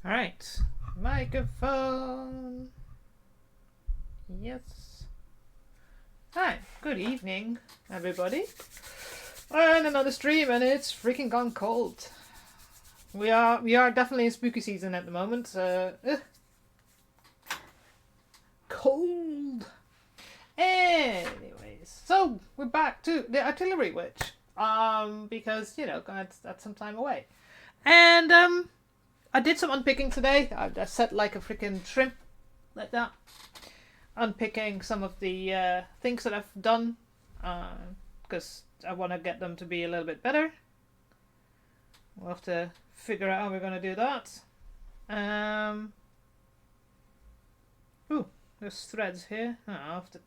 Alright, microphone. Yes. Hi, good evening, everybody. And another stream, and it's freaking gone cold. We are definitely in spooky season at the moment. Cold. Anyways, so we're back to the artillery witch. Because that's some time away, and I did some unpicking today. I set like a freaking shrimp, like that, unpicking some of the things that I've done, because I want to get them to be a little bit better. We'll have to figure out how we're going to do that. Ooh, there's threads here. I'll have to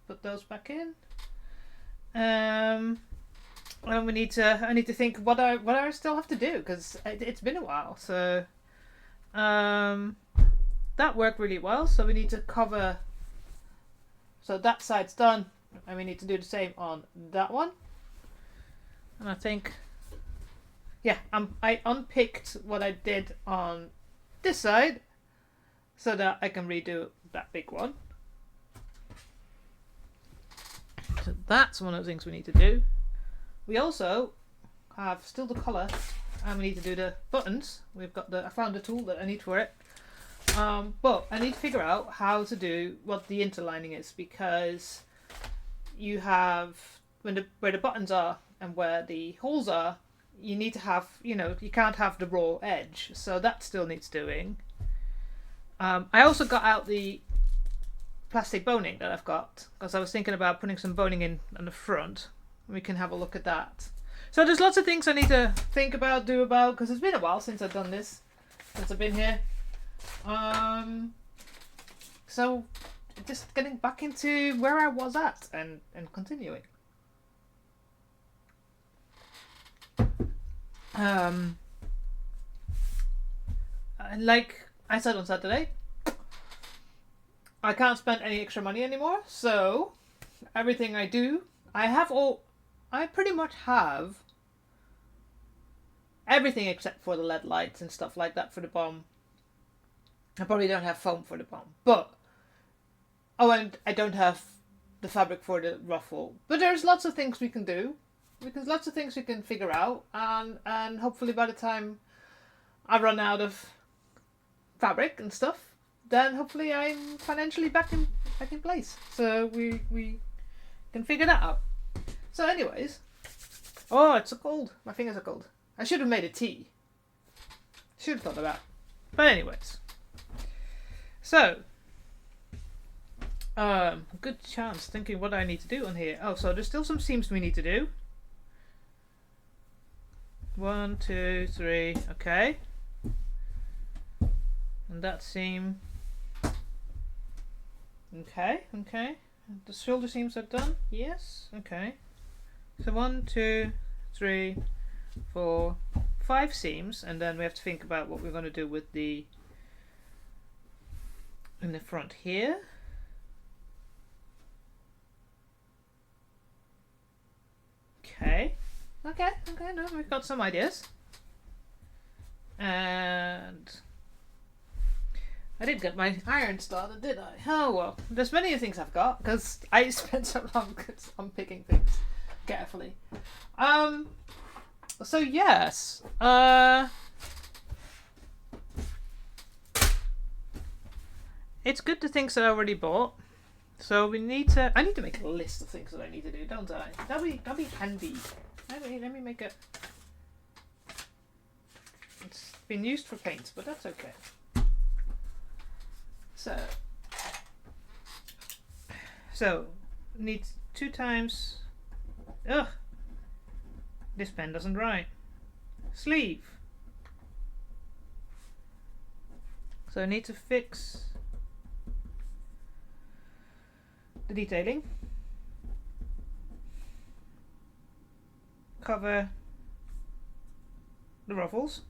put those back in. And I need to think what I still have to do, because it's been a while. So that worked really well. So we need to cover. So that side's done, and we need to do the same on that one. And I think, yeah, I unpicked what I did on this side, so that I can redo that big one. So that's one of the things we need to do. We also have still the collar, and we need to do the buttons. I found the tool that I need for it. But I need to figure out how to do what the interlining is, because you have where the buttons are and where the holes are, you need to have, you can't have the raw edge. So that still needs doing. I also got out the plastic boning that I've got, because I was thinking about putting some boning in on the front. We can have a look at that. So there's lots of things I need to think about, do about, because it's been a while since I've done this, since I've been here. So just getting back into where I was at and continuing. Like I said on Saturday, I can't spend any extra money anymore, so everything I do, I pretty much have everything except for the LED lights and stuff like that for the bomb. I probably don't have foam for the bomb, and I don't have the fabric for the ruffle. But there's lots of things we can do, because lots of things we can figure out, and hopefully by the time I run out of fabric and stuff, then hopefully I'm financially back in place. So we can figure that out. So anyways, it's so cold. My fingers are cold. I should have made a tea. Should have thought of that. But anyways. So, good chance thinking what I need to do on here. Oh, so there's still some seams we need to do. 1, 2, 3, okay. And that seam. Okay. The shoulder seams are done. Yes, okay. So 1, 2, 3, 4, 5 seams, and then we have to think about what we're going to do with the in the front here. Okay, no, we've got some ideas. And I didn't get my iron started, did I? Oh well, there's many things I've got, because I spent so long unpicking things carefully. So yes, it's good the things that I already bought. So I need to make a list of things that I need to do, don't I? That'll be handy. Let me make it. It's been used for paints, but that's okay. So need 2 times. Ugh. This pen doesn't write. Sleeve. So I need to fix the detailing. Cover the ruffles.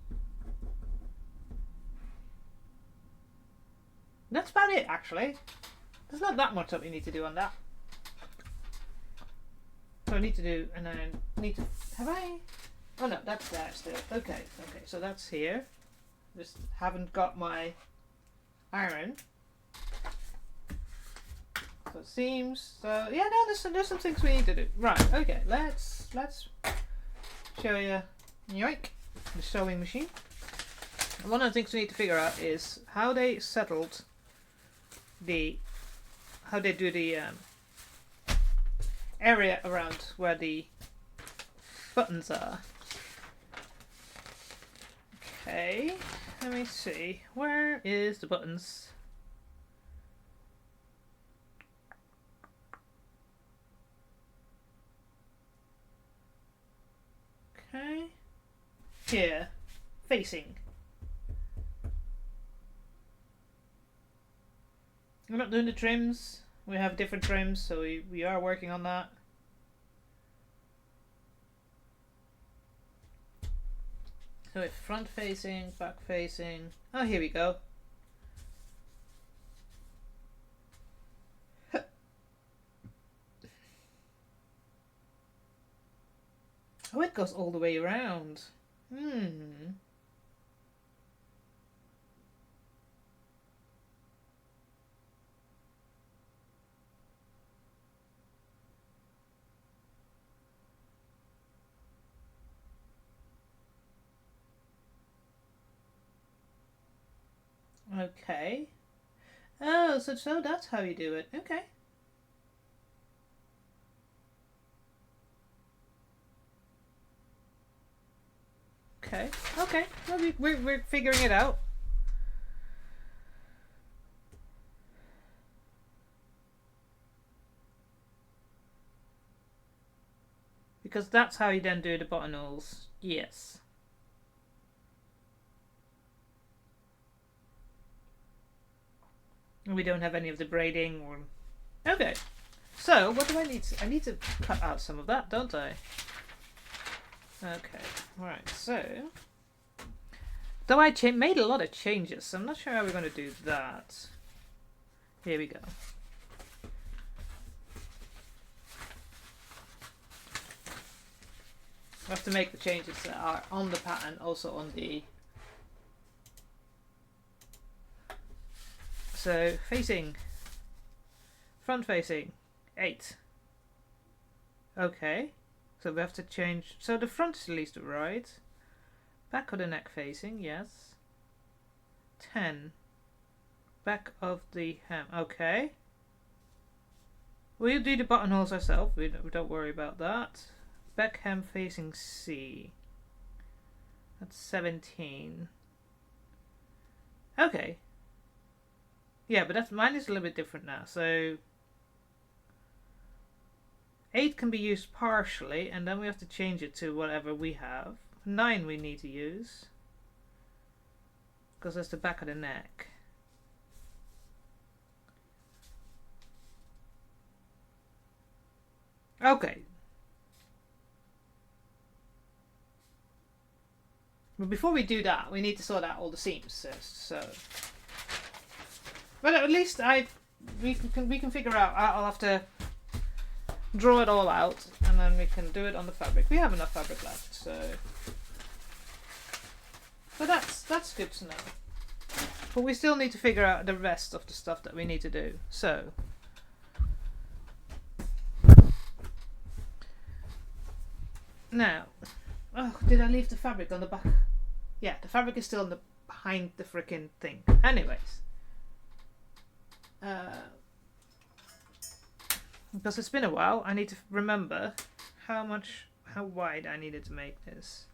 That's about it, actually. There's not that much that we need to do on that. So I need to do, and then I need to, have I? Oh no, that's there still. Okay, so that's here. Just haven't got my iron. So it seems. So yeah, no, there's some things we need to do. Right. Okay. Let's show you. Yoink, the sewing machine. And one of the things we need to figure out is how they settled how they do the area around where the buttons are. Okay, let me see. Where is the buttons? Okay. Here. Facing. We're not doing the trims. We have different trims, so we are working on that. So it's front facing, back facing. Oh, here we go. Oh, it goes all the way around. Okay. Oh, so that's how you do it. Okay. Okay. Okay. Well, we're figuring it out. Because that's how you then do the buttonholes. Yes. We don't have any of the braiding or... Okay. So, what do I need to... I need to cut out some of that, don't I? Okay. Right, so... Though I made a lot of changes, so I'm not sure how we're going to do that. Here we go. I have to make the changes that are on the pattern, also on the... So, facing. Front facing. 8. Okay. So we have to change... So the front is at least right. Back of the neck facing, yes. 10. Back of the hem. Okay. We'll do the buttonholes ourselves. We don't worry about that. Back hem facing C. That's 17. Okay. Yeah, but mine is a little bit different now. So 8 can be used partially, and then we have to change it to whatever we have. 9 we need to use, because that's the back of the neck. Okay. But before we do that, we need to sort out all the seams first. So, but at least we can figure out. I'll have to draw it all out, and then we can do it on the fabric. We have enough fabric left, so that's good to know. But we still need to figure out the rest of the stuff that we need to do. So now, oh, did I leave the fabric on the back? Yeah, the fabric is still behind the freaking thing. Anyways, because it's been a while, I need to remember how wide I needed to make this.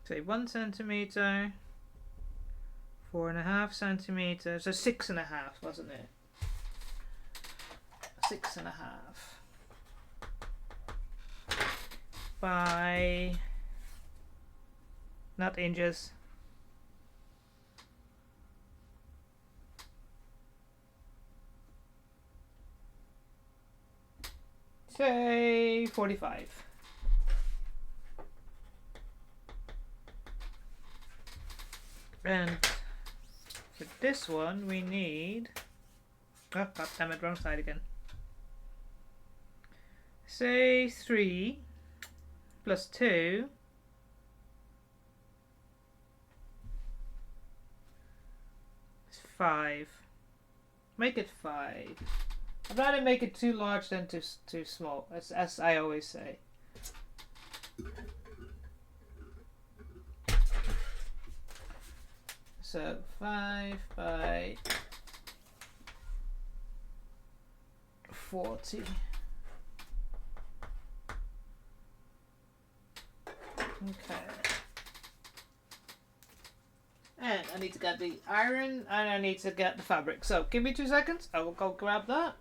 Say 1 centimeter, 4.5 centimeters, so 6.5, wasn't it? 6.5 by, not inches. Say 45. And for this one we need, oh god damn it, wrong side again. Say 3 plus 2 is 5. Make it 5. I'd rather make it too large than too small, as I always say. So 5 by 40. Okay. And I need to get the iron and I need to get the fabric. So give me 2 seconds. I will go grab that.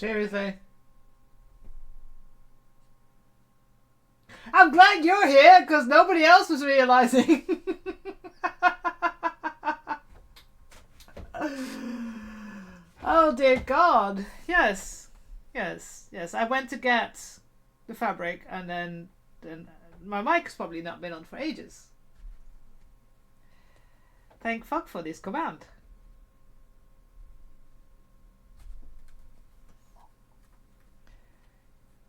Seriously. I'm glad you're here because nobody else was realizing. Oh dear God. Yes. Yes. Yes. I went to get the fabric and then my mic's probably not been on for ages. Thank fuck for this command.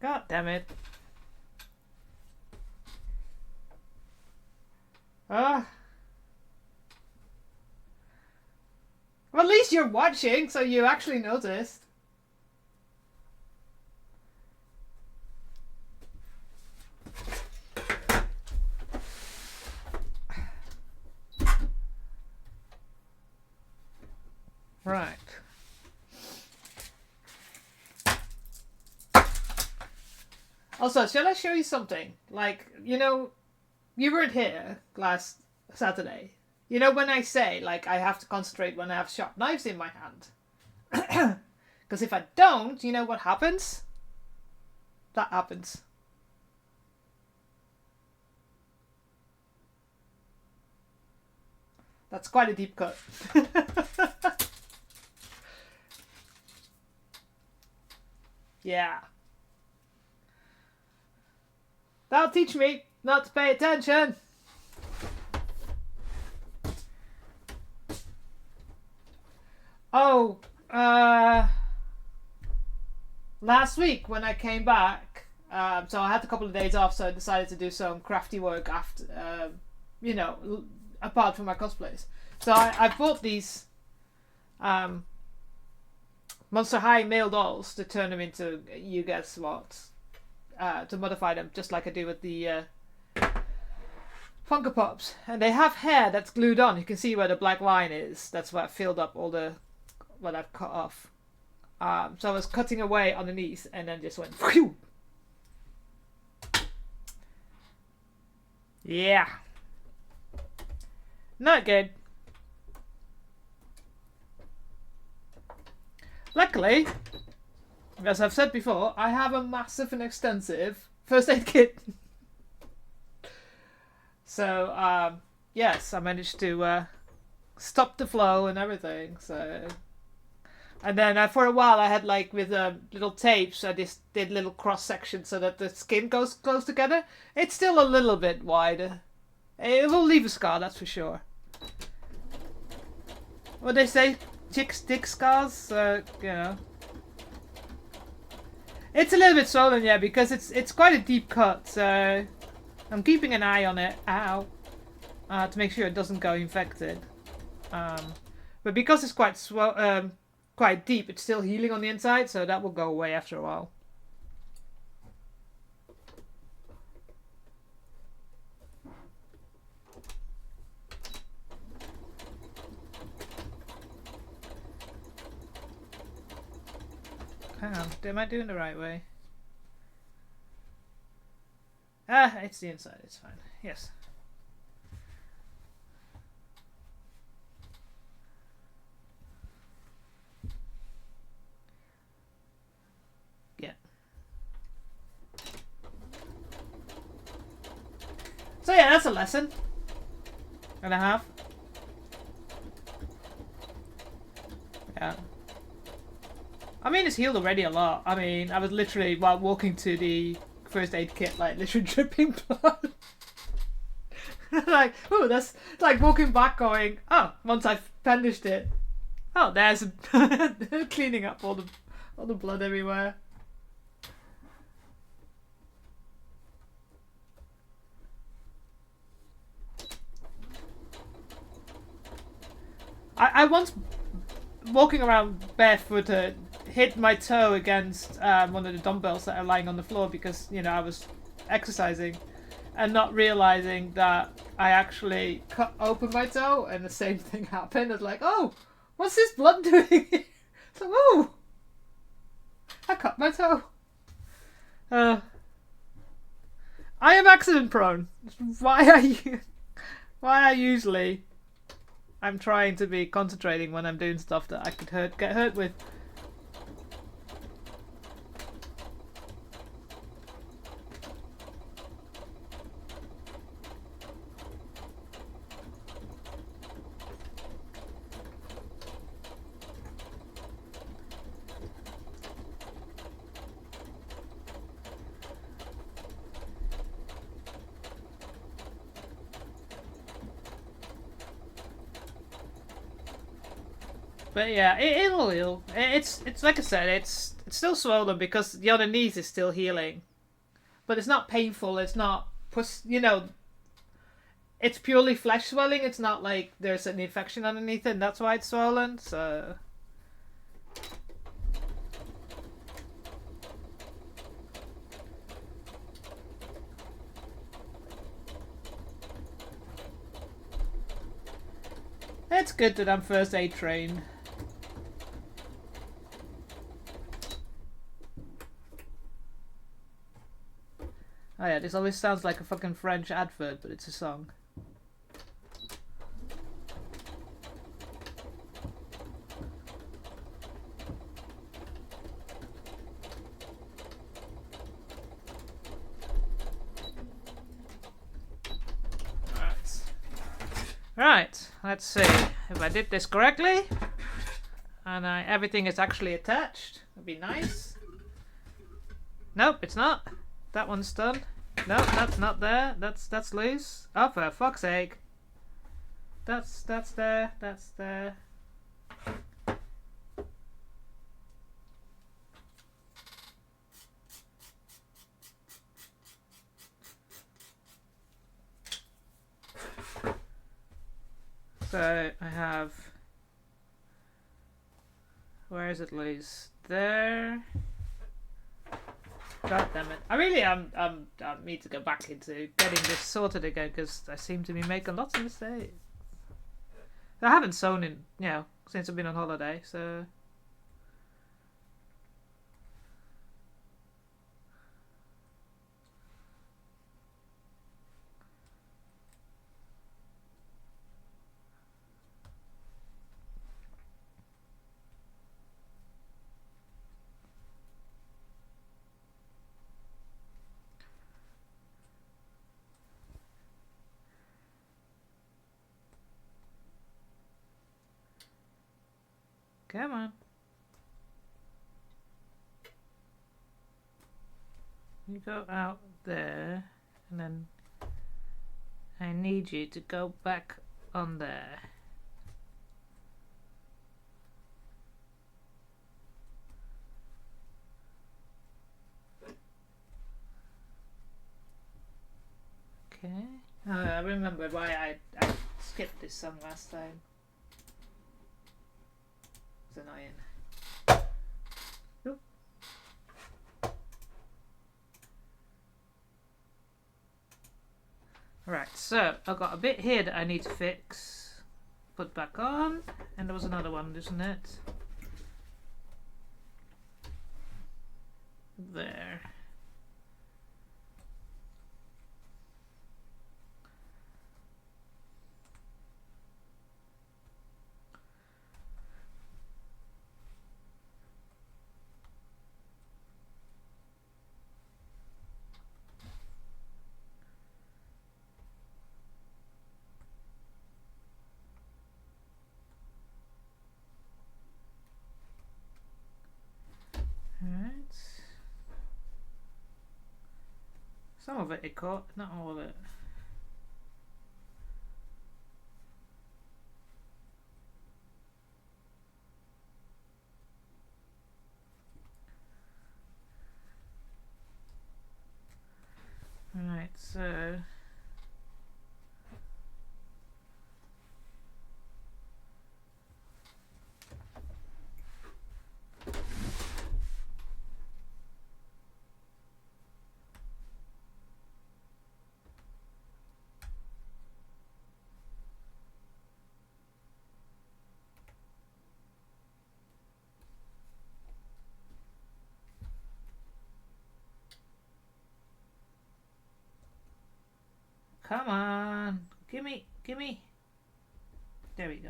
God damn it. Well, at least you're watching, so you actually noticed. Right. Also, shall I show you something? Like, you know, you weren't here last Saturday. You know when I say, like, I have to concentrate when I have sharp knives in my hand? Because if I don't, you know what happens? That happens. That's quite a deep cut. Yeah. That'll teach me not to pay attention. Oh, last week when I came back, so I had a couple of days off, so I decided to do some crafty work after, you know, apart from my cosplays. So I bought these Monster High male dolls to turn them into, you guess what, to modify them, just like I do with the Funko Pops. And they have hair that's glued on. You can see where the black line is. That's where I filled up all the what I've cut off. So I was cutting away underneath and then just went phew. Yeah. Not good. Luckily, as I've said before, I have a massive and extensive first aid kit. So, yes, I managed to stop the flow and everything. So, and then for a while I had like with little tapes, I just did little cross sections so that the skin goes close together. It's still a little bit wider. It will leave a scar, that's for sure. What they say, chicks dick scars, you know. It's a little bit swollen, yeah, because it's quite a deep cut, so I'm keeping an eye on it, ow, to make sure it doesn't go infected. But because it's quite deep, it's still healing on the inside, so that will go away after a while. Hang on, am I doing the right way? Ah, it's the inside, it's fine. Yes. Yeah. So yeah, that's a lesson and a half. Yeah. I mean, it's healed already a lot. I mean, I was literally, while walking to the first aid kit, like, literally dripping blood. Like, oh, that's like walking back going, oh, once I've finished it, oh, there's cleaning up all the blood everywhere. I once, walking around barefooted, hit my toe against one of the dumbbells that are lying on the floor because, you know, I was exercising and not realizing that I actually cut open my toe and the same thing happened. It's like, oh, what's this blood doing? So, oh, I cut my toe. I am accident prone. Why I usually I'm trying to be concentrating when I'm doing stuff that I could get hurt with. But yeah, it'll heal. It's like I said, it's still swollen because the underneath is still healing, but it's not painful. It's not you know. It's purely flesh swelling. It's not like there's an infection underneath it, and that's why it's swollen. So. It's good that I'm first aid trained. Oh yeah, this always sounds like a fucking French advert, but it's a song. Right, let's see if I did this correctly. And everything is actually attached. That'd be nice. Nope, it's not. That one's done. Nope, that's not there. That's loose. Oh, for fuck's sake. That's there. That's there. So I have. Where is it loose? There. God damn it! I really I need to go back into getting this sorted again because I seem to be making lots of mistakes. I haven't sewn in, since I've been on holiday, so. Come on. You go out there, and then I need you to go back on there. Okay. I remember why I skipped this song last time. It's annoying. Oop. Right, so I've got a bit here that I need to fix, put back on, and there was another one, isn't it? There. Some of it caught, not all of it. Right, so come on, gimme. There we go.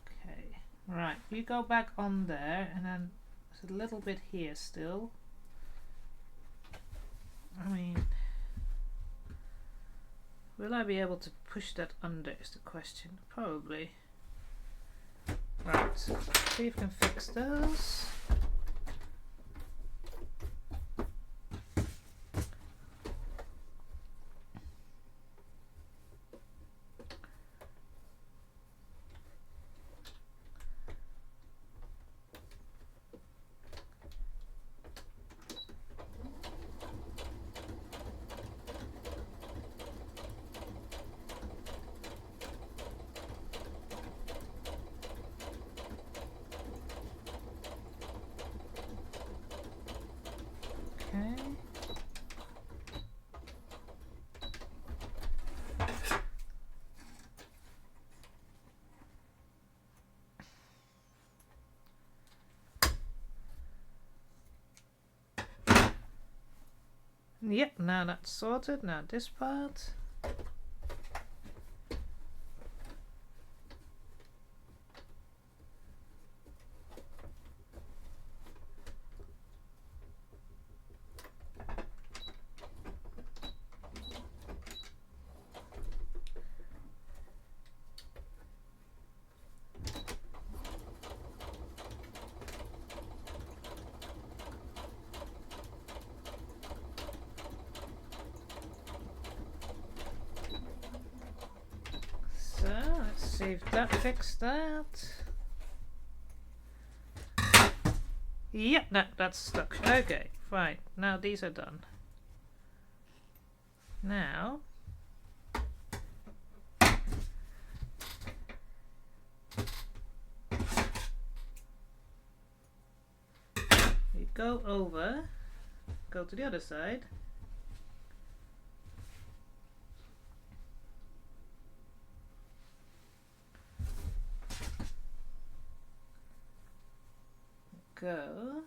Okay, right, you go back on there, and then there's a little bit here still. I mean, will I be able to push that under is the question. Probably. Right, see if we can fix those. Okay. Yep, now that's sorted. Now this part. So let's see if that fixed that. Yep, no, that's stuck. Okay, fine. Now these are done. Now you go over, go to the other side. Go.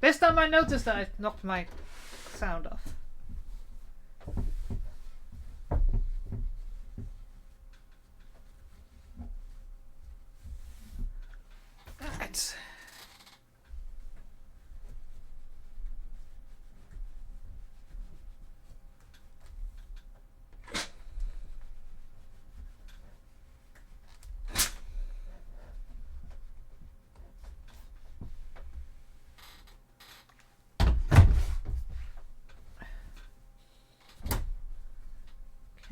This time I noticed that I knocked my sound off. Right.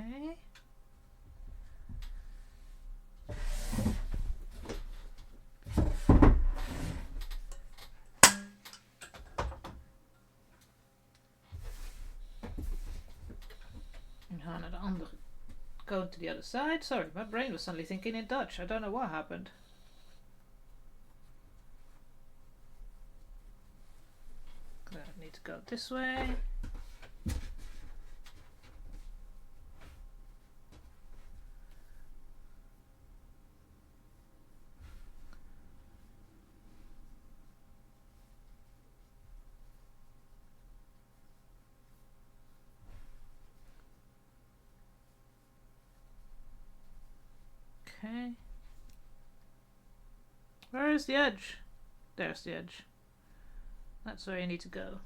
Okay. En gaan naar de andere. Going to the other side. Sorry, my brain was suddenly thinking in Dutch. I don't know what happened. I need to go this way. Okay. Where is the edge? There's the edge. That's where you need to go.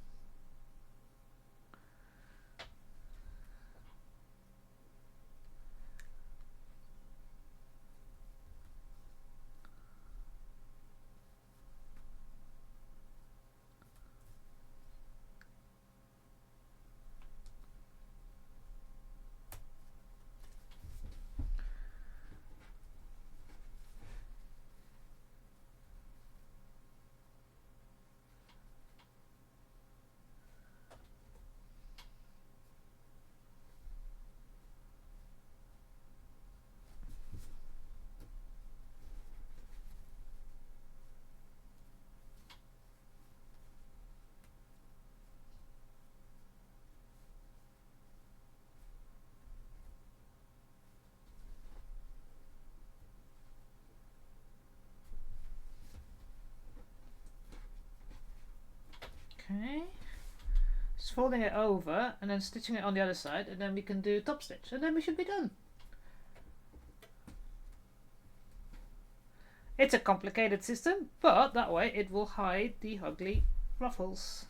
Okay. Just folding it over and then stitching it on the other side, and then we can do top stitch, and then we should be done. It's a complicated system, but that way it will hide the ugly ruffles.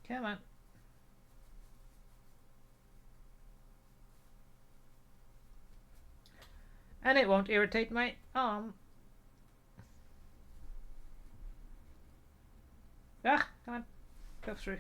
Come on. And it won't irritate my arm. Ah, come on. Go through.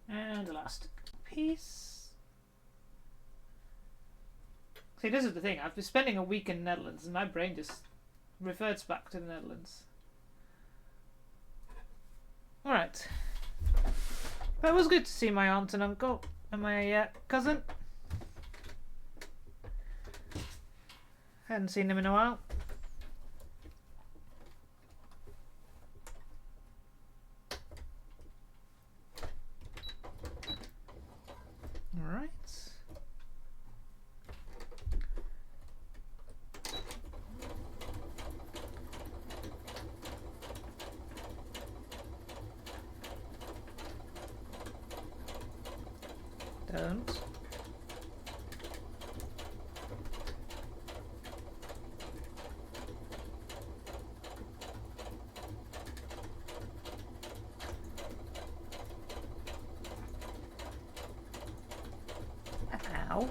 And the last piece. See, this is the thing. I've been spending a week in the Netherlands and my brain just reverts back to the Netherlands. Alright. But it was good to see my aunt and uncle and my cousin. Hadn't seen them in a while. Alright. don't. Ow.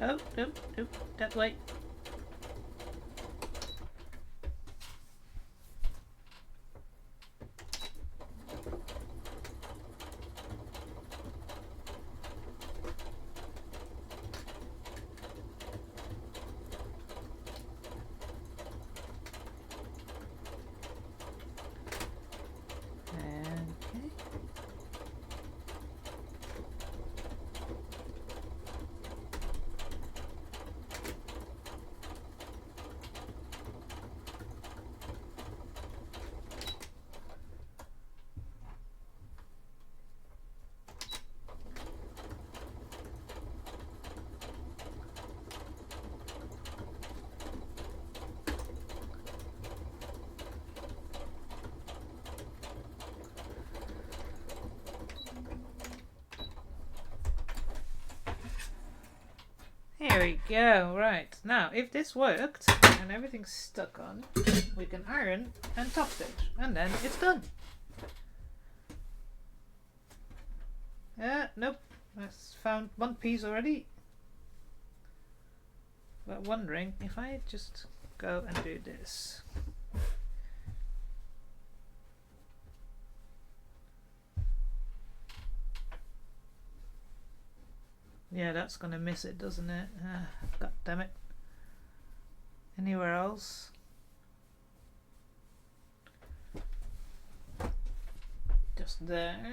Oh, nope, nope, that way. Here we go. Right, now if this worked and everything's stuck on, we can iron and top stitch, and then it's done. Nope, I've found one piece already. But wondering if I just go and do this. Yeah, that's gonna miss it, doesn't it? God damn it. Anywhere else? Just there.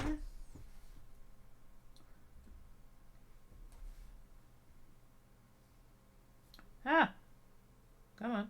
Ah! Come on.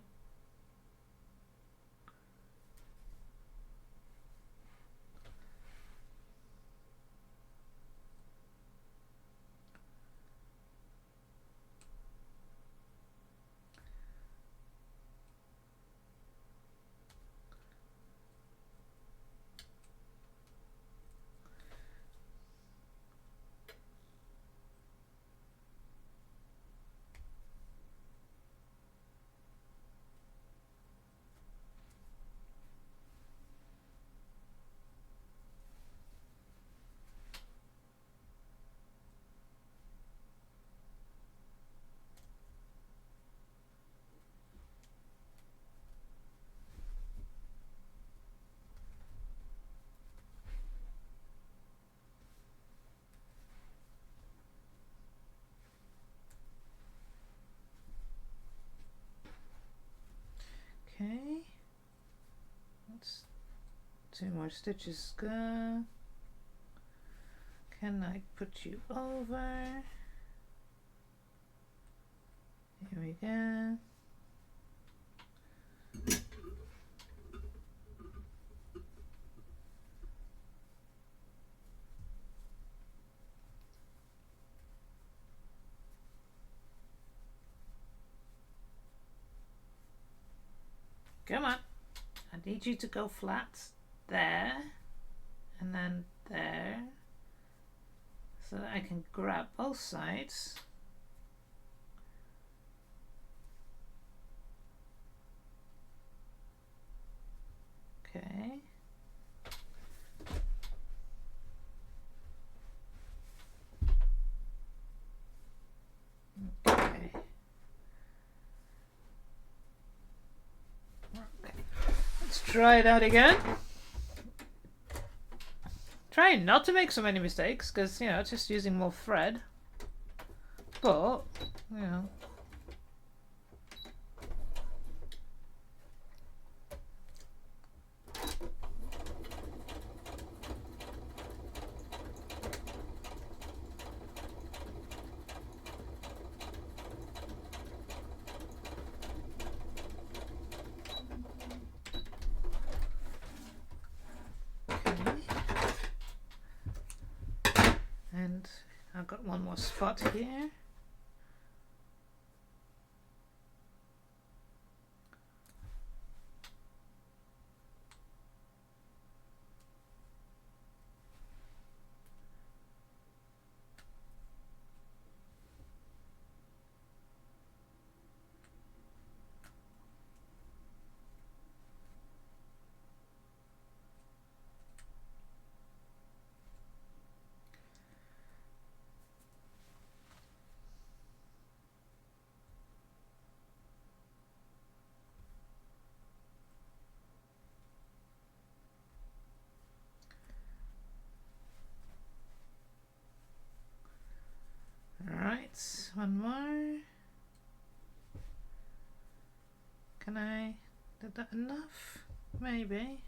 Okay. Let's 2 more stitches go. Can I put you over? Here we go. Come on. I need you to go flat there and then there so that I can grab both sides. Okay. Okay. Let's try it out again. Try not to make so many mistakes because, you know, it's just using more thread. But, you know. I've got one more spot here. Alright, one more. Can I? Did that enough? Maybe.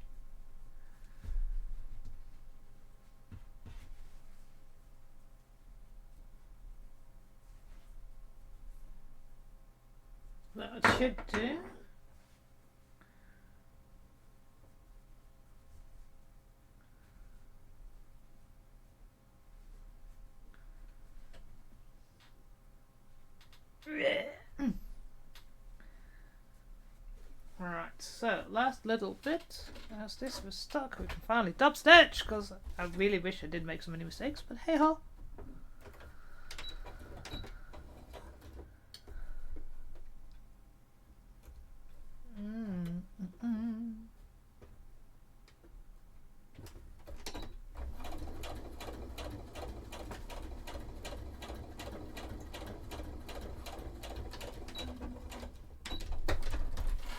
That should do. Alright, so last little bit. As this was stuck, we can finally top stitch, because I really wish I didn't make so many mistakes, but hey ho.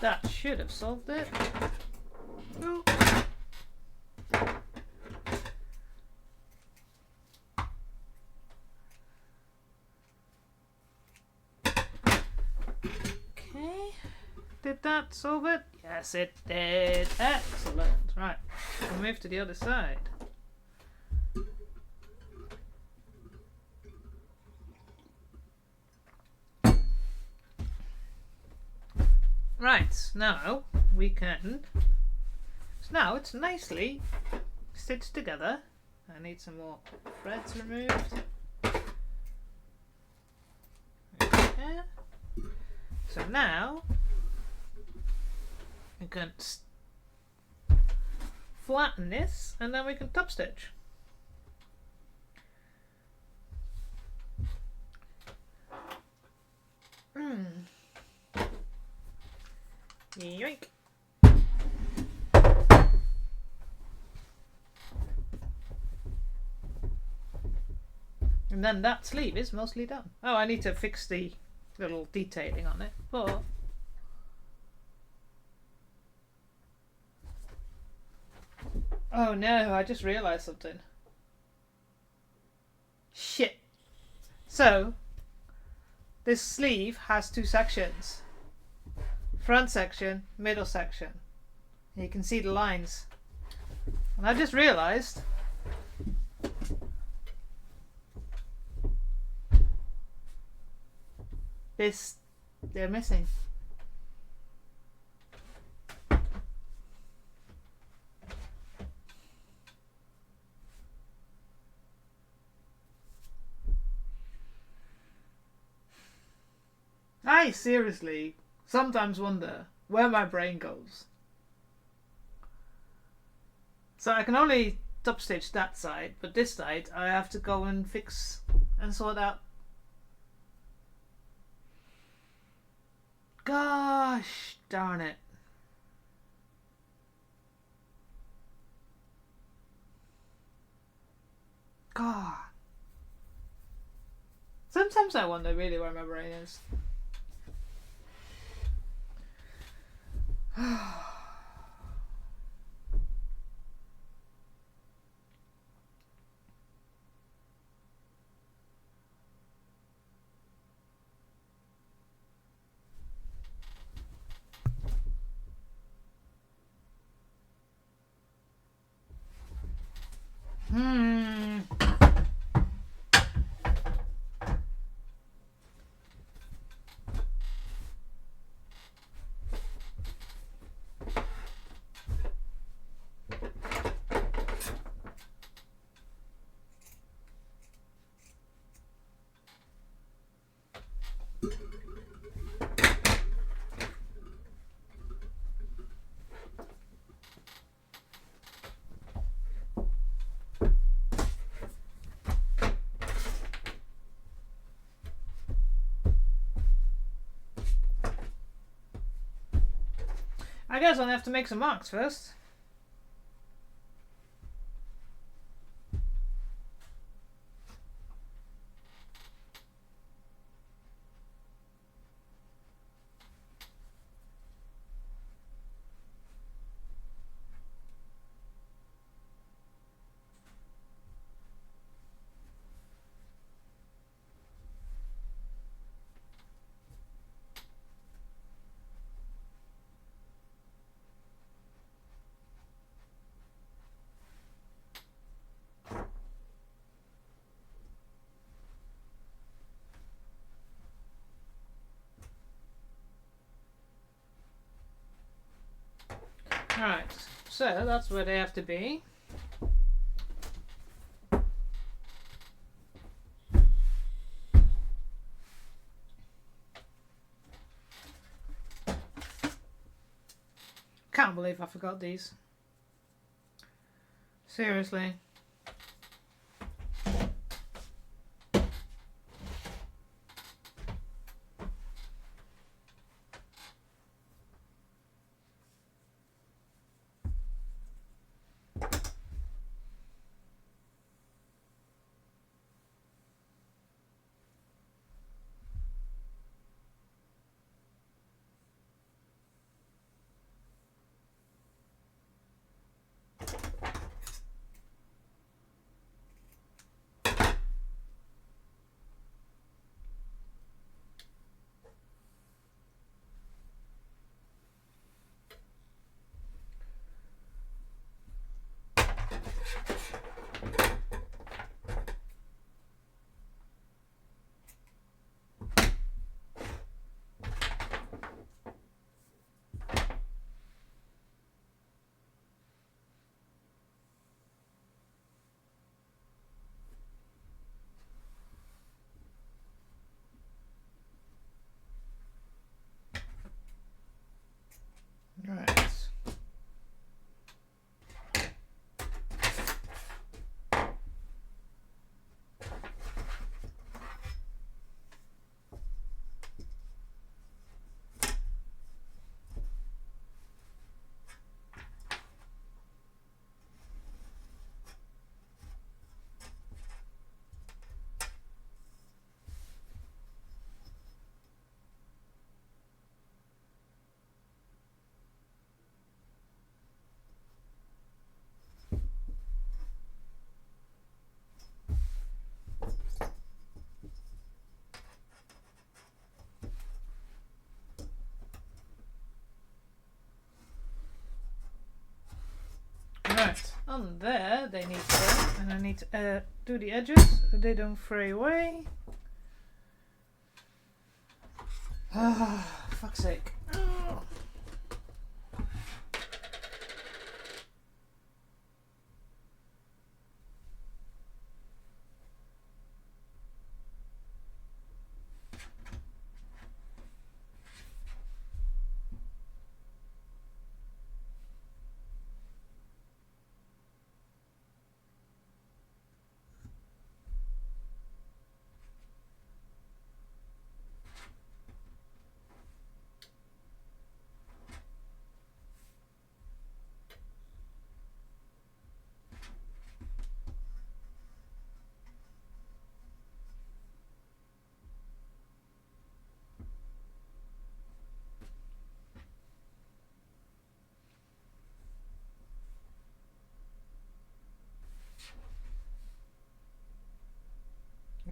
That should have solved it. Ooh. Okay. Did that solve it? Yes, it did. Excellent. Right. We'll move to the other side. Right, now we can. So now it's nicely stitched together. I need some more threads removed. Okay. So now we can flatten this and then we can top stitch. Yoink. And then that sleeve is mostly done. Oh, I need to fix the little detailing on it, but oh no, I just realised something. Shit. So this sleeve has two sections. Front section, middle section. You can see the lines. And I just realised this, they're missing. I seriously sometimes wonder where my brain goes. So I can only top stitch that side, but this side I have to go and fix and sort out. Gosh darn it. God. Sometimes I wonder really where my brain is. I guess I'll have to make some marks first. Alright, so that's where they have to be. Can't believe I forgot these. Seriously. Right. Right, on there they need to go, and I need to do the edges so they don't fray away. Ah, fuck's sake. Oh.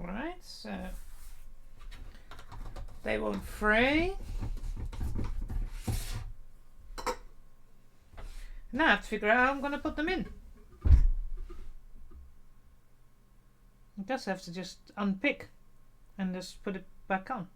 Right, so they won't fray. Now I have to figure out how I'm going to put them in. I guess I have to just unpick and just put it back on.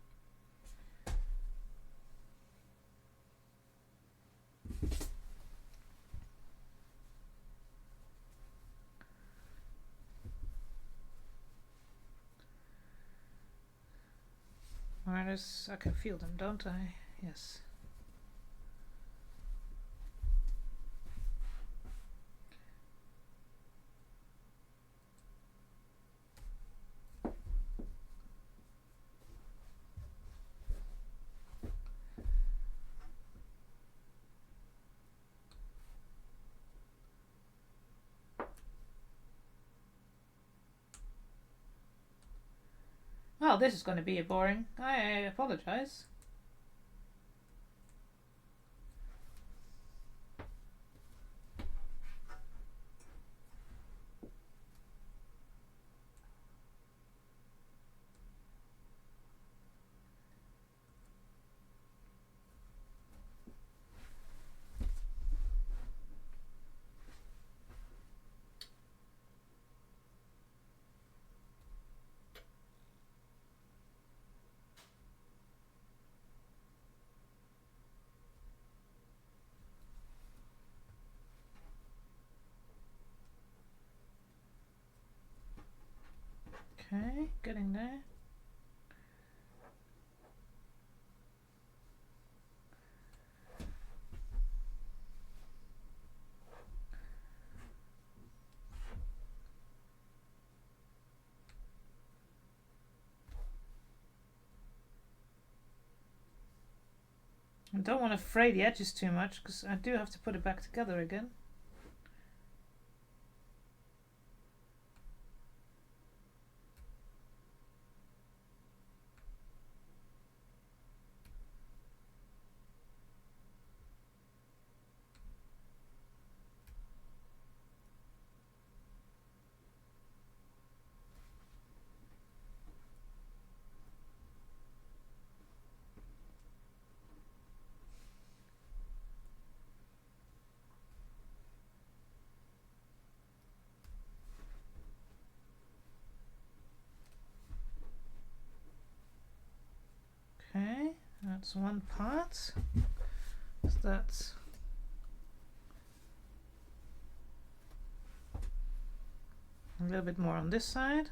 Alright, I can feel them, don't I? Yes. Well, this is going to be a boring. I apologize. Okay, getting there. I don't want to fray the edges too much because I do have to put it back together again. Okay, that's one part. So that's a little bit more on this side.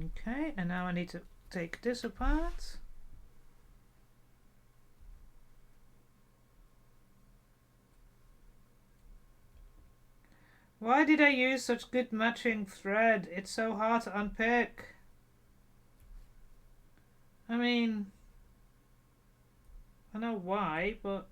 Okay, and now I need to take this apart. Why did I use such good matching thread? It's so hard to unpick. I mean, I know why, but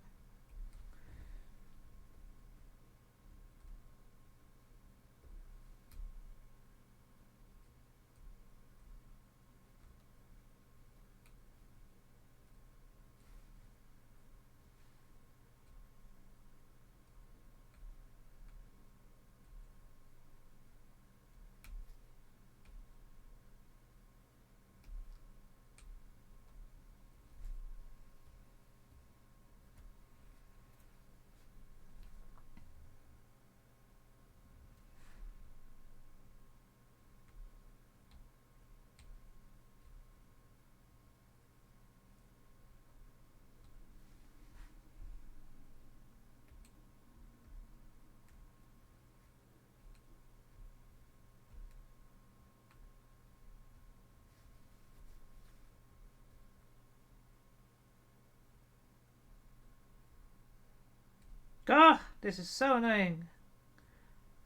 this is so annoying.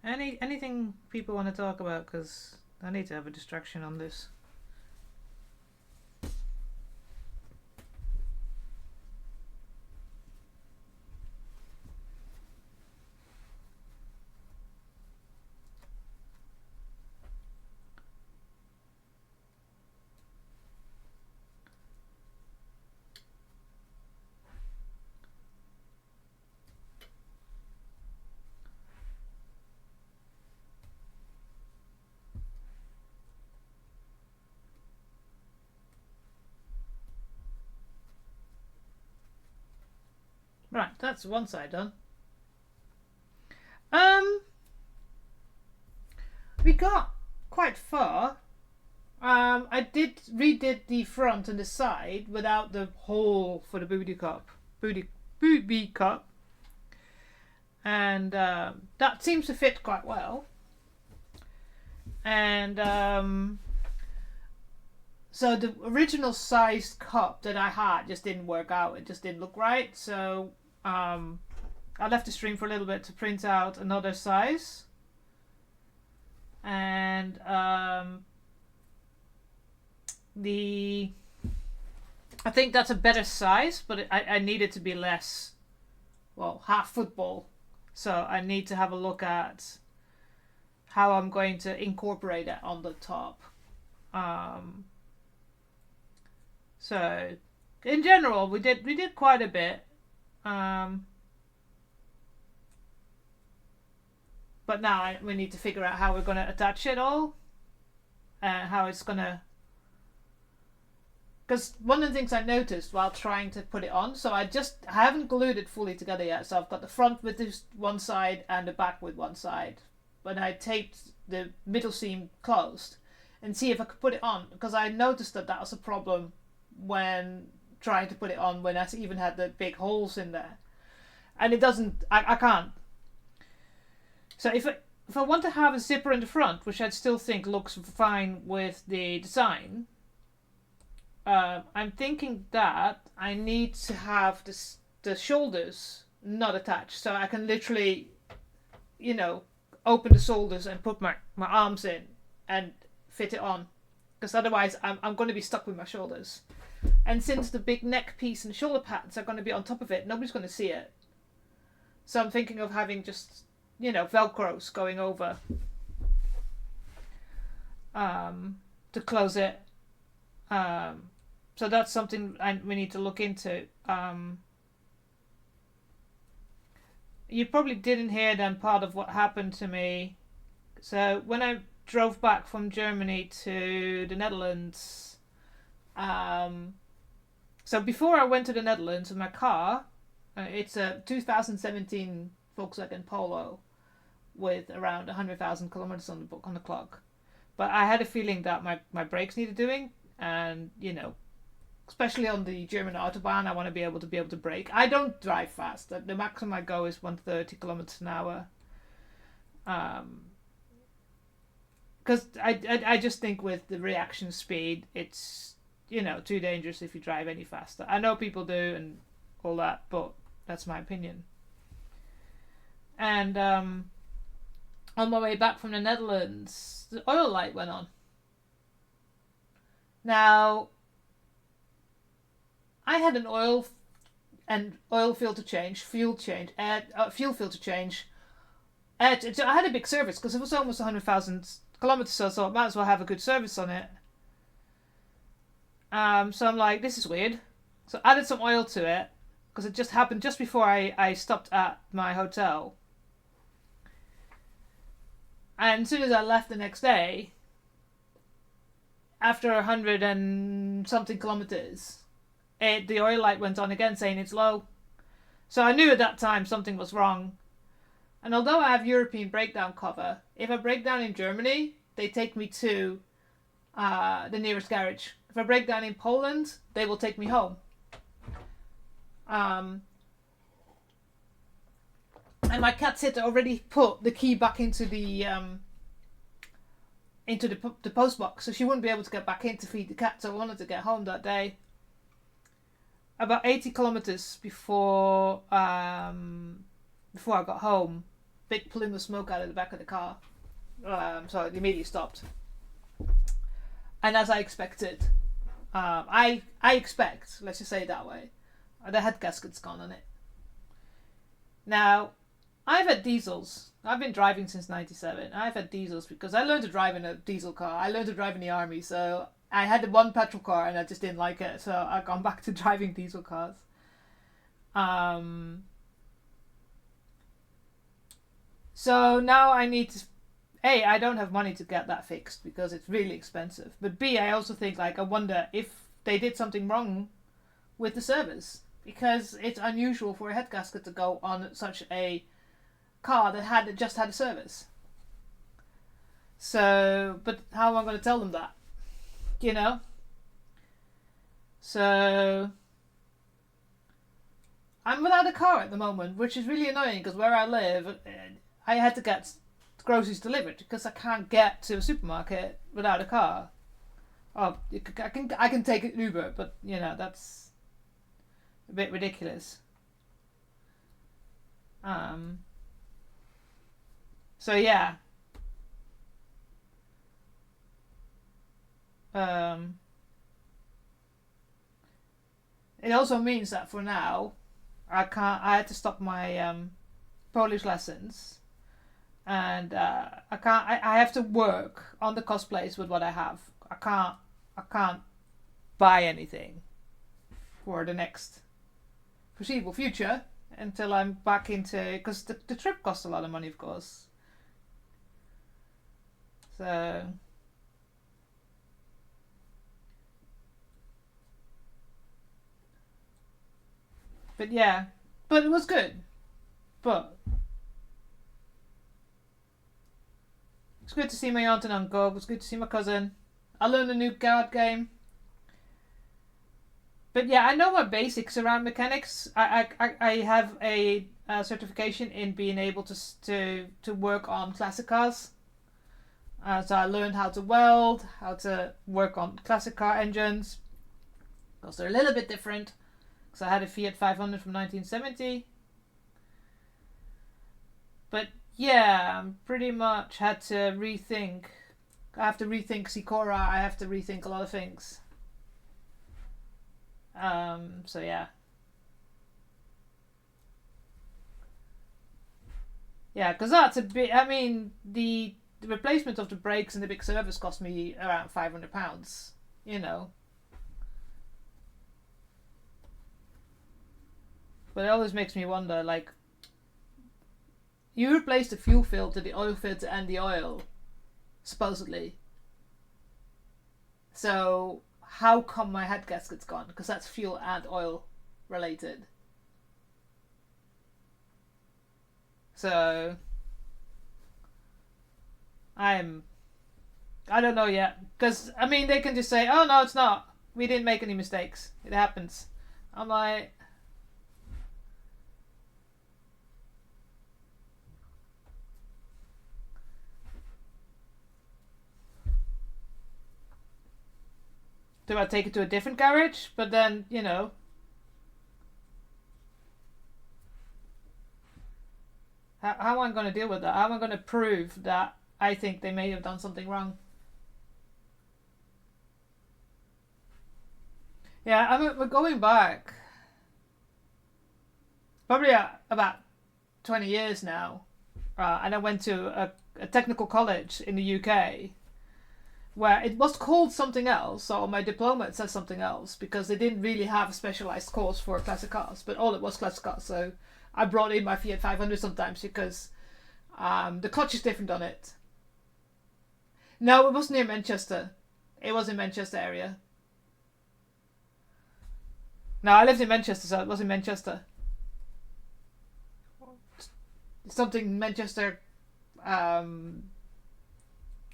Anything people want to talk about, because I need to have a distraction on this. Right, that's one side done. We got quite far. I redid the front and the side without the hole for the booby cup, and that seems to fit quite well. And so the original sized cup that I had just didn't work out. It just didn't look right. So I left the stream for a little bit to print out another size. And I think that's a better size, but I need it to be less, well, half football. So I need to have a look at how I'm going to incorporate it on the top. So in general, we did quite a bit. But now we need to figure out how we're going to attach it all, and how it's going to. Because one of the things I noticed while trying to put it on, so I haven't glued it fully together yet. So I've got the front with this one side and the back with one side. But I taped the middle seam closed and see if I could put it on, because I noticed that was a problem when trying to put it on when I even had the big holes in there, and it doesn't. I can't. So if I want to have a zipper in the front, which I still think looks fine with the design, I'm thinking that I need to have the shoulders not attached, so I can literally, open the shoulders and put my arms in and fit it on, because otherwise I'm going to be stuck with my shoulders. And since the big neck piece and shoulder pads are going to be on top of it, nobody's going to see it. So I'm thinking of having just, Velcros going over to close it. So that's something we need to look into. You probably didn't hear then part of what happened to me. So when I drove back from Germany to the Netherlands, so before I went to the Netherlands in my car, it's a 2017 Volkswagen Polo with around 100,000 kilometers on the clock. But I had a feeling that my brakes needed doing, and especially on the German autobahn, I want to be able to brake. I don't drive fast. The maximum I go is 130 kilometers an hour. Because I just think with the reaction speed, it's too dangerous if you drive any faster. I know people do and all that, but that's my opinion. And on my way back from the Netherlands, the oil light went on. Now, I had an oil filter change, fuel filter change. I had a big service because it was almost 100,000 kilometers, so I thought I might as well have a good service on it. So I'm like, this is weird. So I added some oil to it because it just happened just before I stopped at my hotel. And as soon as I left the next day, after 100 and something kilometers, the oil light went on again saying it's low. So I knew at that time something was wrong. And although I have European breakdown cover, if I break down in Germany, they take me to the nearest garage. If I break down in Poland, they will take me home. And my cat sitter already put the key back into the post box, so she wouldn't be able to get back in to feed the cat. So I wanted to get home that day. About 80 kilometers before I got home, big plume of smoke out of the back of the car. So it immediately stopped. And as I expected, I expect, let's just say it that way, the head gasket's gone on it. Now, I've had diesels. I've been driving since '97. I've had diesels because I learned to drive in a diesel car. I learned to drive in the army, so I had one petrol car and I just didn't like it, so I've gone back to driving diesel cars. So now I need to... A, I don't have money to get that fixed because it's really expensive. But B, I also think, I wonder if they did something wrong with the service. Because it's unusual for a head gasket to go on such a car that just had a service. So, but how am I going to tell them that? So I'm without a car at the moment, which is really annoying because where I live, I had to get groceries delivered because I can't get to a supermarket without a car. Oh, I can take an Uber, but that's a bit ridiculous. So yeah. it also means that for now, I had to stop my Polish lessons, and I have to work on the cosplays with what I have. I can't buy anything for the next foreseeable future until I'm back into, because the trip costs a lot of money, of course. So but yeah, but it was good. But it's good to see my aunt and uncle. It was good to see my cousin. I learned a new card game. But yeah, I know my basics around mechanics. I have a certification in being able to work on classic cars. So I learned how to weld, how to work on classic car engines. Because they're a little bit different. Because I had a Fiat 500 from 1970. But yeah, pretty much had to rethink. I have to rethink Sikora. I have to rethink a lot of things. So yeah. Yeah, because that's a bit. I mean, the replacement of the brakes and the big service cost me around £500. You know. But it always makes me wonder, like, you replace the fuel filter, the oil filter, and the oil, supposedly. So how come my head gasket's gone? Because that's fuel and oil related. So I don't know yet. Because, I mean, they can just say, oh no, it's not. We didn't make any mistakes. It happens. I'm like, do I take it to a different garage? But then, you know, how am I going to deal with that? How am I going to prove that I think they may have done something wrong? Yeah, I mean, we're going back probably about 20 years now. And I went to a technical college in the UK where it was called something else. So on my diploma it says something else because they didn't really have a specialized course for classic cars, but all it was classic cars. So I brought in my Fiat 500 sometimes because the clutch is different on it. No, it was near Manchester. It was in Manchester area. No, I lived in Manchester, so it was in Manchester. Something Manchester,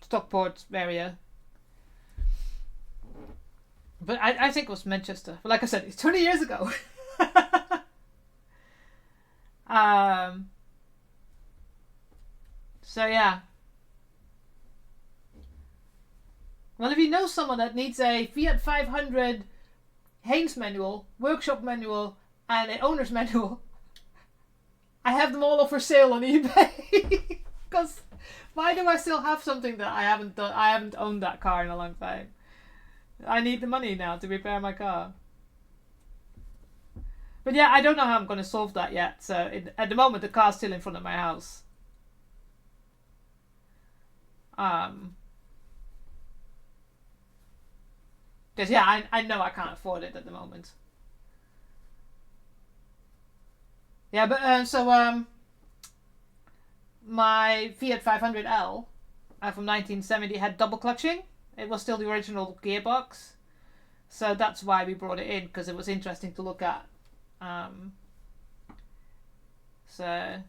Stockport area. But I think it was Manchester. But like I said, it's 20 years ago. So yeah. Well, if you know someone that needs a Fiat 500 Haynes manual, workshop manual, and an owner's manual, I have them all for sale on eBay. Because why do I still have something that I haven't done? I haven't owned that car in a long time. I need the money now to repair my car. But yeah, I don't know how I'm going to solve that yet. So at the moment, the car's still in front of my house. Because yeah, I know I can't afford it at the moment. Yeah, but my Fiat 500L from 1970 had double clutching. It was still the original gearbox, so that's why we brought it in, because it was interesting to look at. So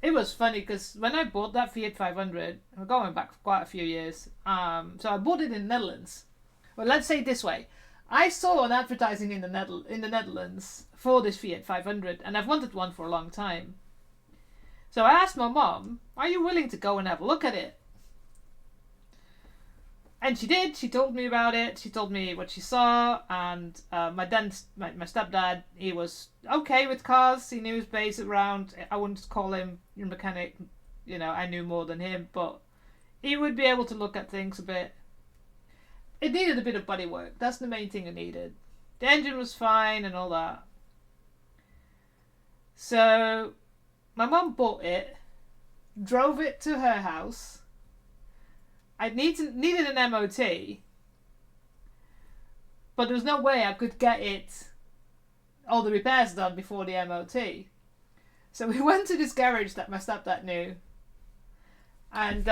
it was funny because when I bought that Fiat 500, we're going back quite a few years. So I bought it in the Netherlands. Well, let's say it this way. I saw an advertising in the Netherlands for this Fiat 500, and I've wanted one for a long time. So I asked my mom, are you willing to go and have a look at it? And she did. She told me about it. She told me what she saw. And my stepdad, he was okay with cars. He knew his base around. I wouldn't call him a mechanic. You know, I knew more than him. But he would be able to look at things a bit. It needed a bit of body work. That's the main thing it needed. The engine was fine and all that. So my mum bought it, drove it to her house. I needed an MOT, but there was no way I could get all the repairs done before the MOT. So we went to this garage that my stepdad knew, and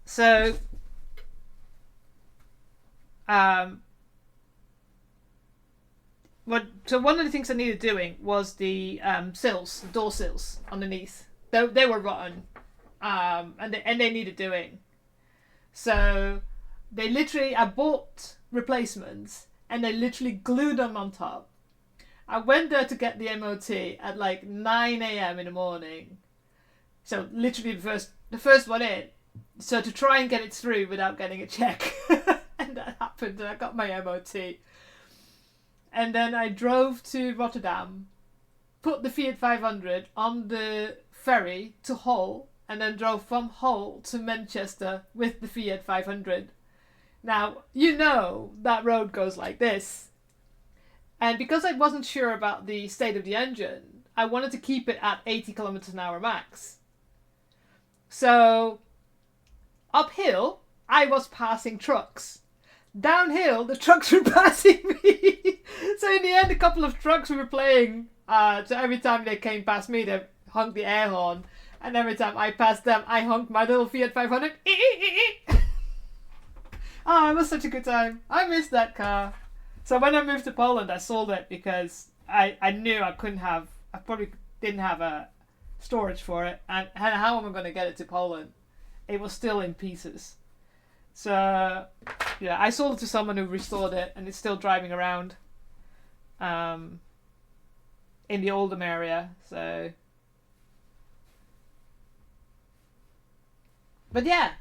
so one of the things I needed doing was the sills, the door sills underneath. They were rotten, and they needed doing. So I bought replacements, and they literally glued them on top. I went there to get the MOT at like 9 a.m. in the morning. So literally the first one in. So to try and get it through without getting a check. And that happened, and I got my MOT. And then I drove to Rotterdam, put the Fiat 500 on the ferry to Hull, and then drove from Hull to Manchester with the Fiat 500. Now, you know that road goes like this. And because I wasn't sure about the state of the engine, I wanted to keep it at 80 kilometers an hour max. So, uphill, I was passing trucks. Downhill, the trucks were passing me. So in the end, a couple of trucks were playing. So every time they came past me, they honked the air horn. And every time I passed them, I honked my little Fiat 500. Oh, it was such a good time. I missed that car. So when I moved to Poland, I sold it because I knew I probably didn't have a storage for it. And how am I going to get it to Poland? It was still in pieces. So, yeah, I sold it to someone who restored it, and it's still driving around in the Oldham area. So, but yeah,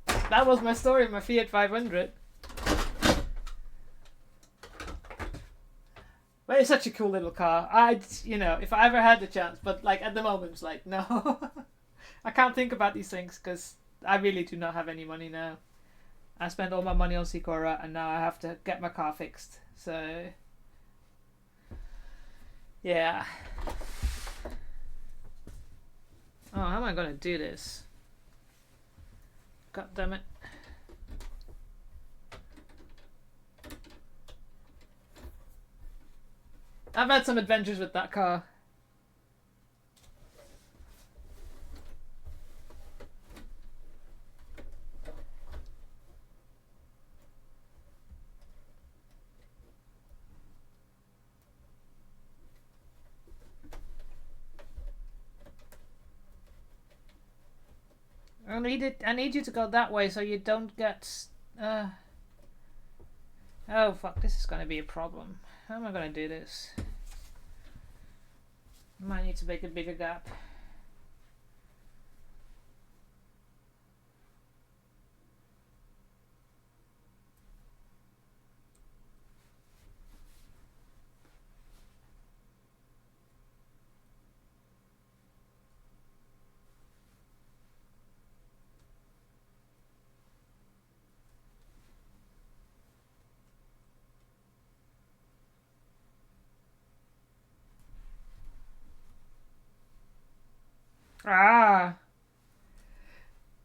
that was my story of my Fiat 500. But it's such a cool little car. If I ever had the chance, but like at the moment, it's like, no. I can't think about these things because I really do not have any money now. I spent all my money on Sikora, and now I have to get my car fixed. So, yeah. Oh, how am I going to do this? God damn it. I've had some adventures with that car. I need you to go that way so you don't get... Oh, fuck. This is going to be a problem. How am I going to do this? I might need to make a bigger gap.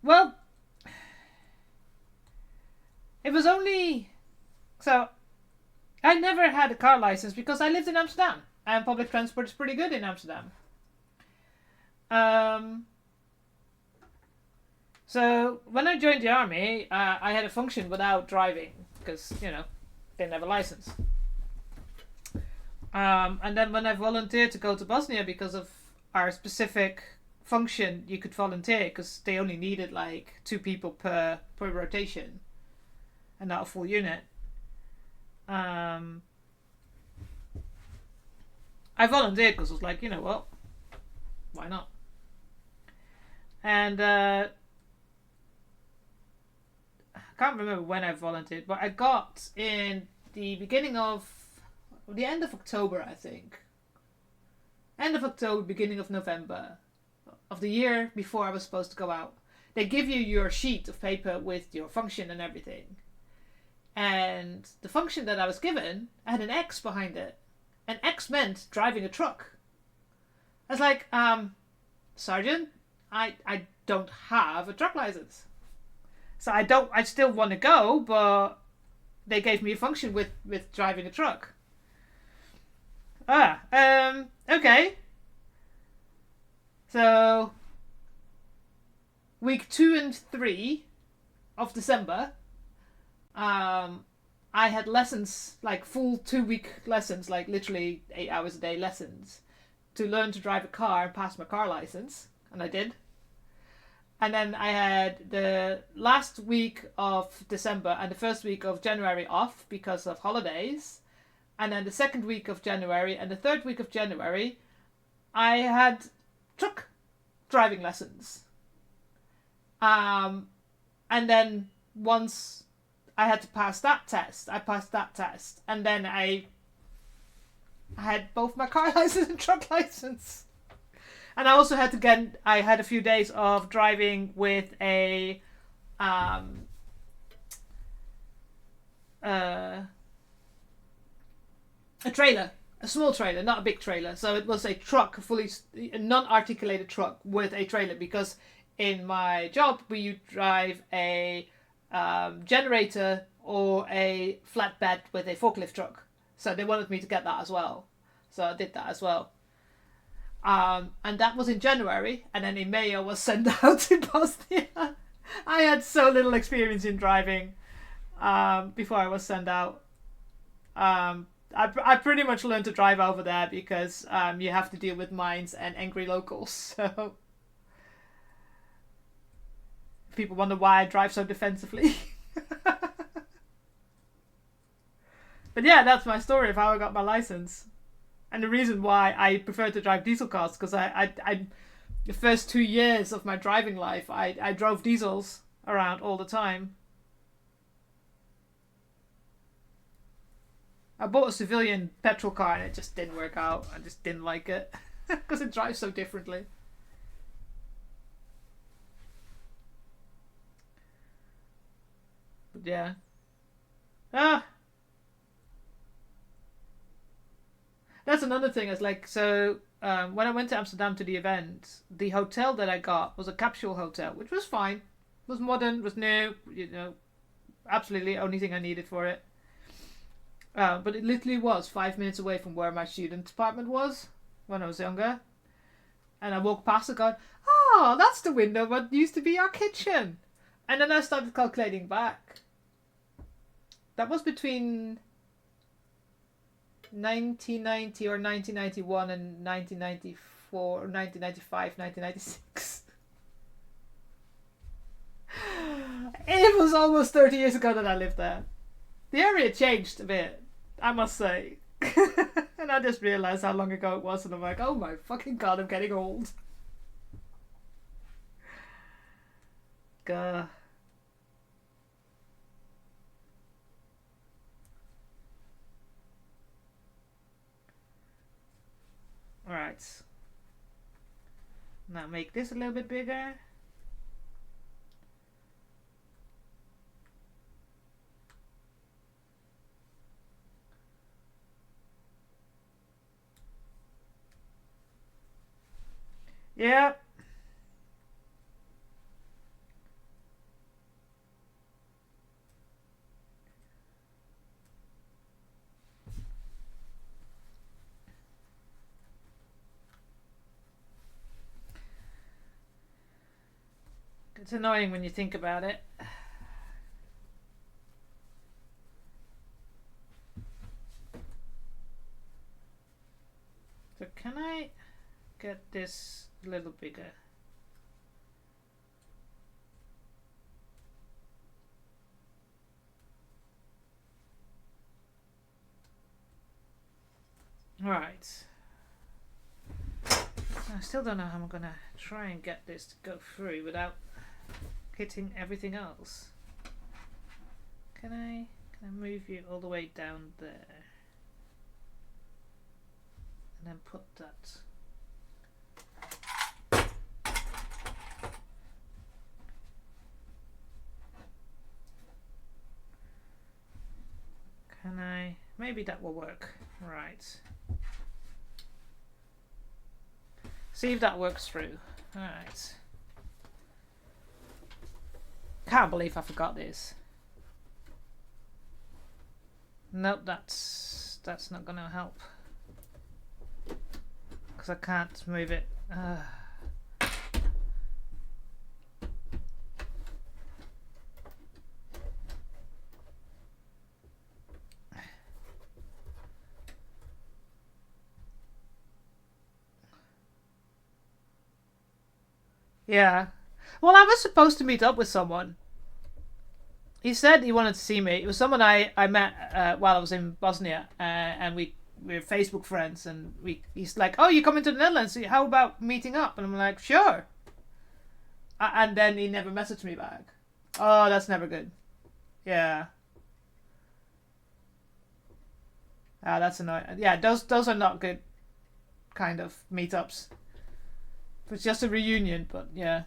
Well, it was only... So, I never had a car license because I lived in Amsterdam. And public transport is pretty good in Amsterdam. So, when I joined the army, I had a function without driving. Because, didn't have a license. And then when I volunteered to go to Bosnia because of our specific function, you could volunteer because they only needed like 2 people per rotation and not a full unit. I volunteered because I was like, you know what, why not? And I can't remember when I volunteered, but I got in the end of October, I think. End of October, beginning of November. of the year before I was supposed to go out. They give you your sheet of paper with your function and everything. And the function that I was given had an X behind it. And X meant driving a truck. I was like, Sergeant, I don't have a truck license. So I still want to go, but they gave me a function with driving a truck. Okay. So, week 2 and 3 of December, I had lessons, like full 2-week lessons, like literally 8 hours a day lessons, to learn to drive a car and pass my car license, and I did. And then I had the last week of December and the first week of January off because of holidays. And then the second week of January and the third week of January, I had truck driving lessons. And then once I had to pass that test, I passed that test. And then I had both my car license and truck license. And I also had I had a few days of driving with a trailer, a small trailer, not a big trailer. So it was a truck, a non-articulated truck with a trailer, because in my job you drive a generator or a flatbed with a forklift truck. So they wanted me to get that as well. So I did that as well. And that was in January, and then in May I was sent out to Bosnia. I had so little experience in driving before I was sent out. I pretty much learned to drive over there because you have to deal with mines and angry locals. So people wonder why I drive so defensively. But yeah, that's my story of how I got my license. And the reason why I prefer to drive diesel cars, because I the first 2 years of my driving life, I drove diesels around all the time. I bought a civilian petrol car and it just didn't work out. I just didn't like it because it drives so differently. But yeah. That's another thing. It's like, so when I went to Amsterdam to the event, the hotel that I got was a capsule hotel, which was fine. It was modern, was new, absolutely only thing I needed for it. But it literally was 5 minutes away from where my student apartment was when I was younger. And I walked past it going, oh, that's the window what used to be our kitchen. And then I started calculating back. That was between 1990 or 1991 and 1994 or 1995, 1996. It was almost 30 years ago that I lived there. The area changed a bit, I must say. And I just realised how long ago it was, and I'm like, oh my fucking god, I'm getting old. Gah. Alright. Now make this a little bit bigger. Yeah. It's annoying when you think about it. So can I get this a little bigger? Alright. I still don't know how I'm gonna try and get this to go through without hitting everything else. Can I move you all the way down there? And then put that Can I? Maybe that will work. Right. See if that works through. Alright. Can't believe I forgot this. Nope, that's not gonna help. Because I can't move it. Yeah. Well, I was supposed to meet up with someone. He said he wanted to see me. It was someone I met while I was in Bosnia, and we're Facebook friends. And he's like, "Oh, you're coming to the Netherlands? How about meeting up?" And I'm like, "Sure." And then he never messaged me back. Oh, that's never good. Yeah. Ah, that's annoying. Yeah, those are not good kind of meetups. It's just a reunion, but yeah.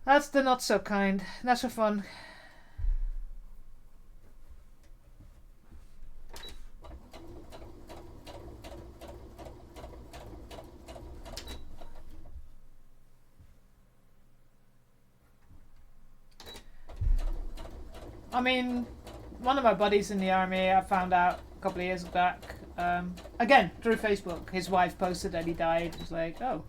That's the not so kind. Not so fun. I mean, one of my buddies in the army, I found out a couple of years back, again, through Facebook, his wife posted that he died. It was like, oh.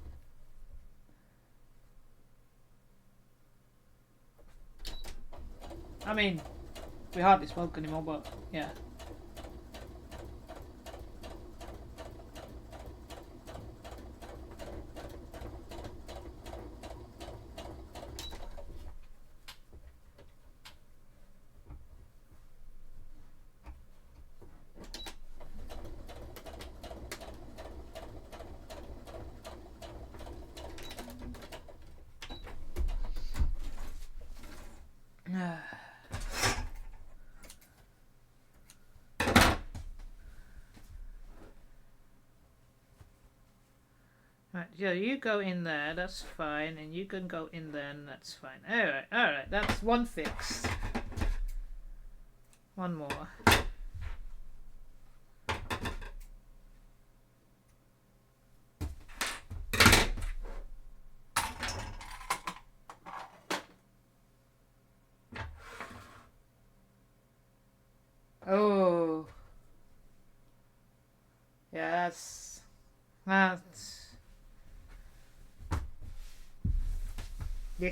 I mean, we hardly spoke anymore, but yeah. Right, yeah, you go in there, that's fine, and you can go in there, and that's fine. Alright, that's one fixed. One more. Oh. Yeah, that's... Yeah.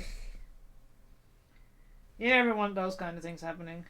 You never want those kind of things happening.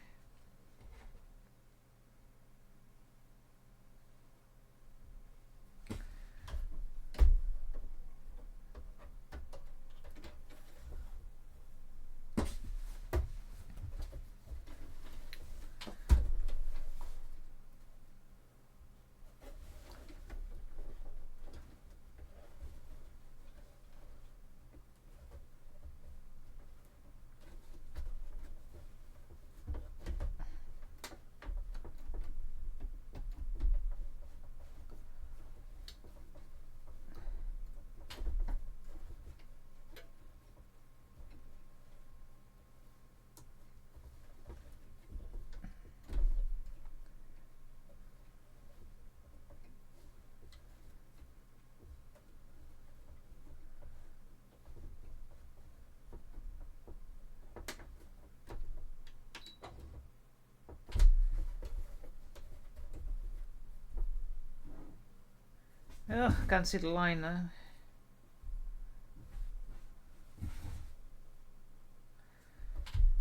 Ugh, can't see the line now.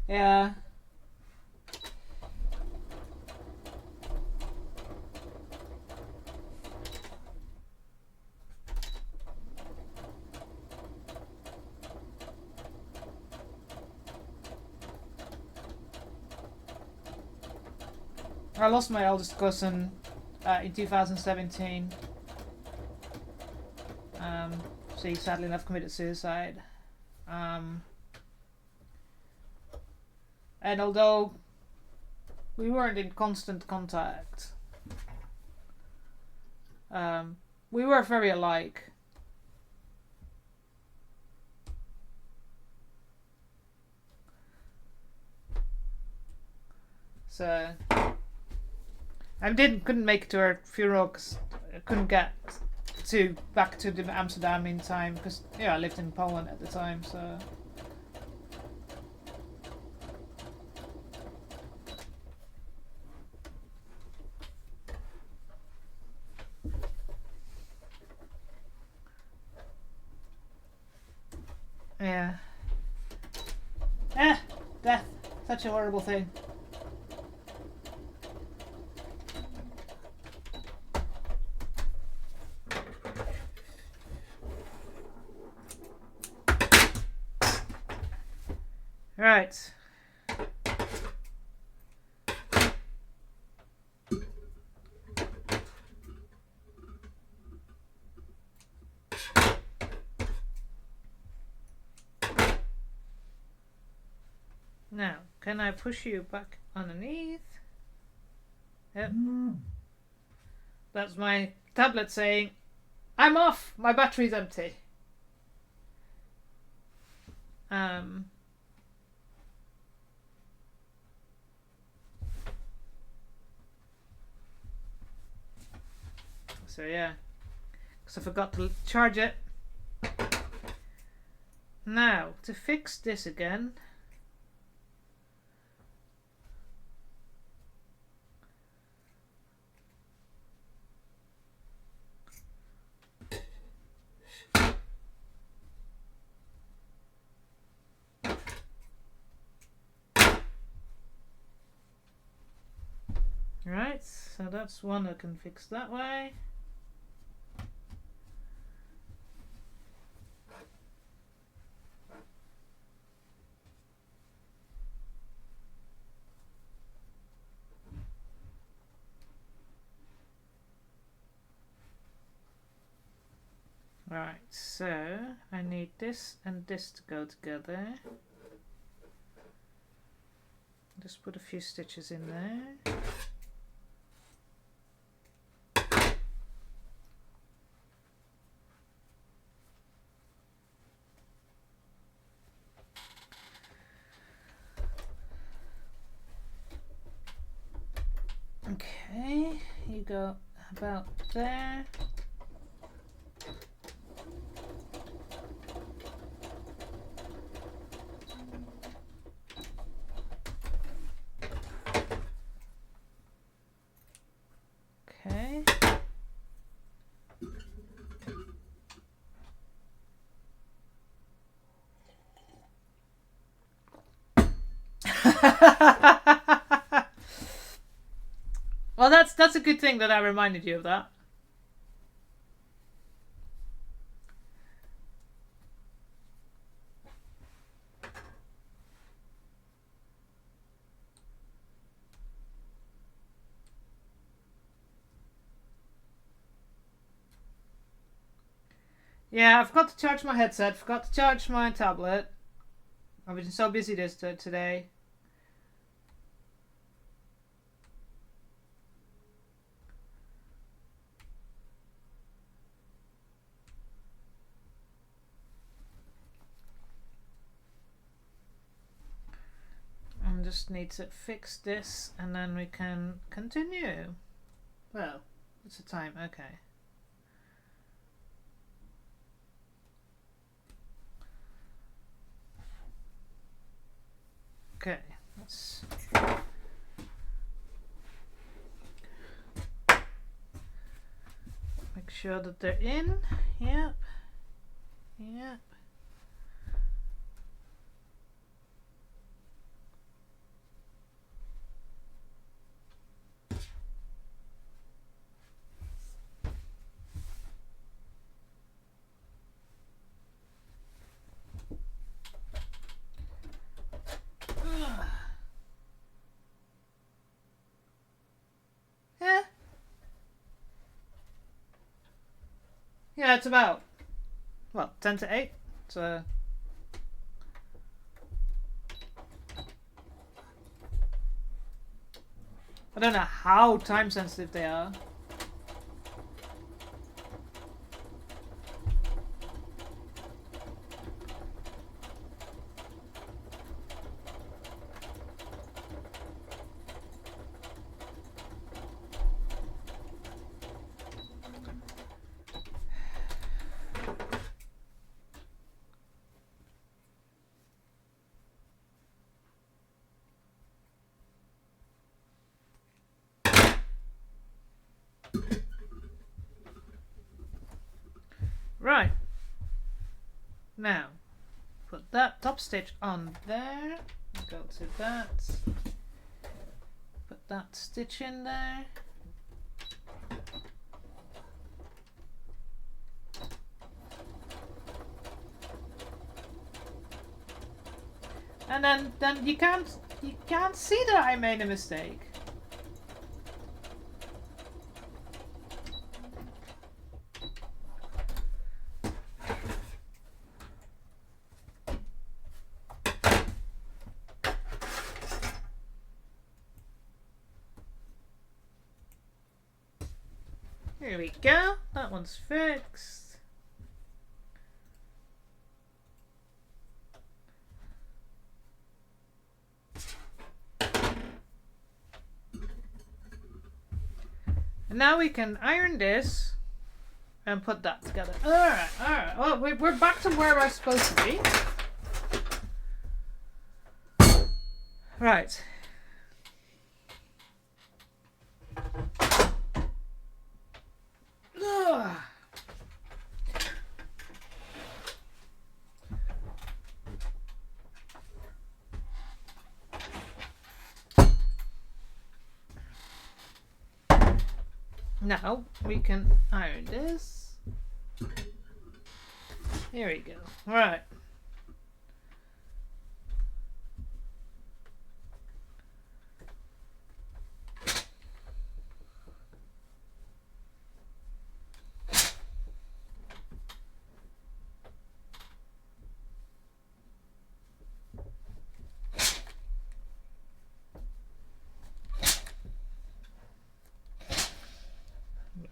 Yeah. I lost my eldest cousin in 2017. She sadly enough committed suicide. And although we weren't in constant contact, We were very alike. So I couldn't make it to her funeral because I couldn't get back to Amsterdam in time because I lived in Poland at the time. So yeah, death, such a horrible thing. Right. Now, can I push you back underneath? Yep. That's my tablet saying, I'm off! My battery's empty. So yeah, because I forgot to charge it. Now, to fix this again, right, so that's one I can fix that way. Right, so I need this and this to go together. Just put a few stitches in there. Okay, you go about there. Okay. Well, that's a good thing that I reminded you of that. Yeah, I forgot to charge my headset, forgot to charge my tablet. I've been so busy today. I just need to fix this and then we can continue. Well, it's the time, okay. Okay, let's make sure that they're in. Yep. Yep. Yeah, it's about, well, 10 to 8. So I don't know how time sensitive they are. Right. Now, put that top stitch on there. Go to that. Put that stitch in there. And then you can't see that I made a mistake. Here we go. That one's fixed. And now we can iron this and put that together. Alright, alright. Well, we're back to where we're supposed to be. Right. Ugh. Now we can iron this. Here we go. Right.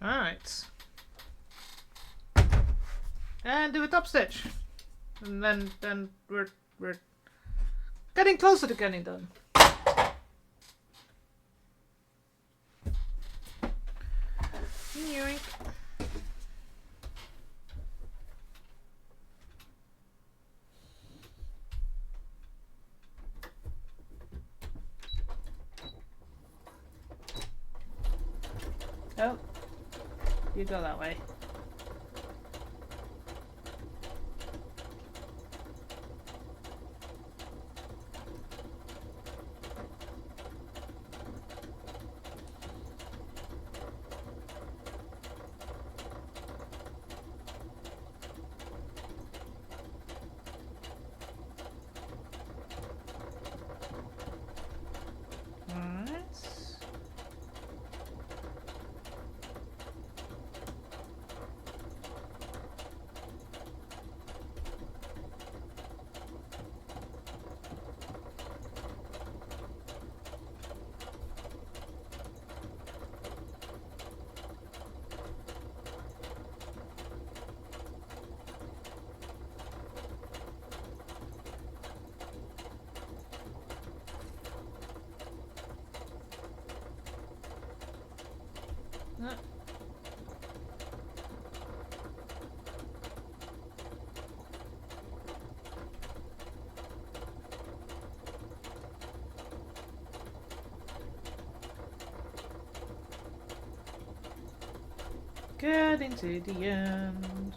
Alright. And do a top stitch. And then we're getting closer to getting done. Yoink. Oh. You go that way. Getting to the end.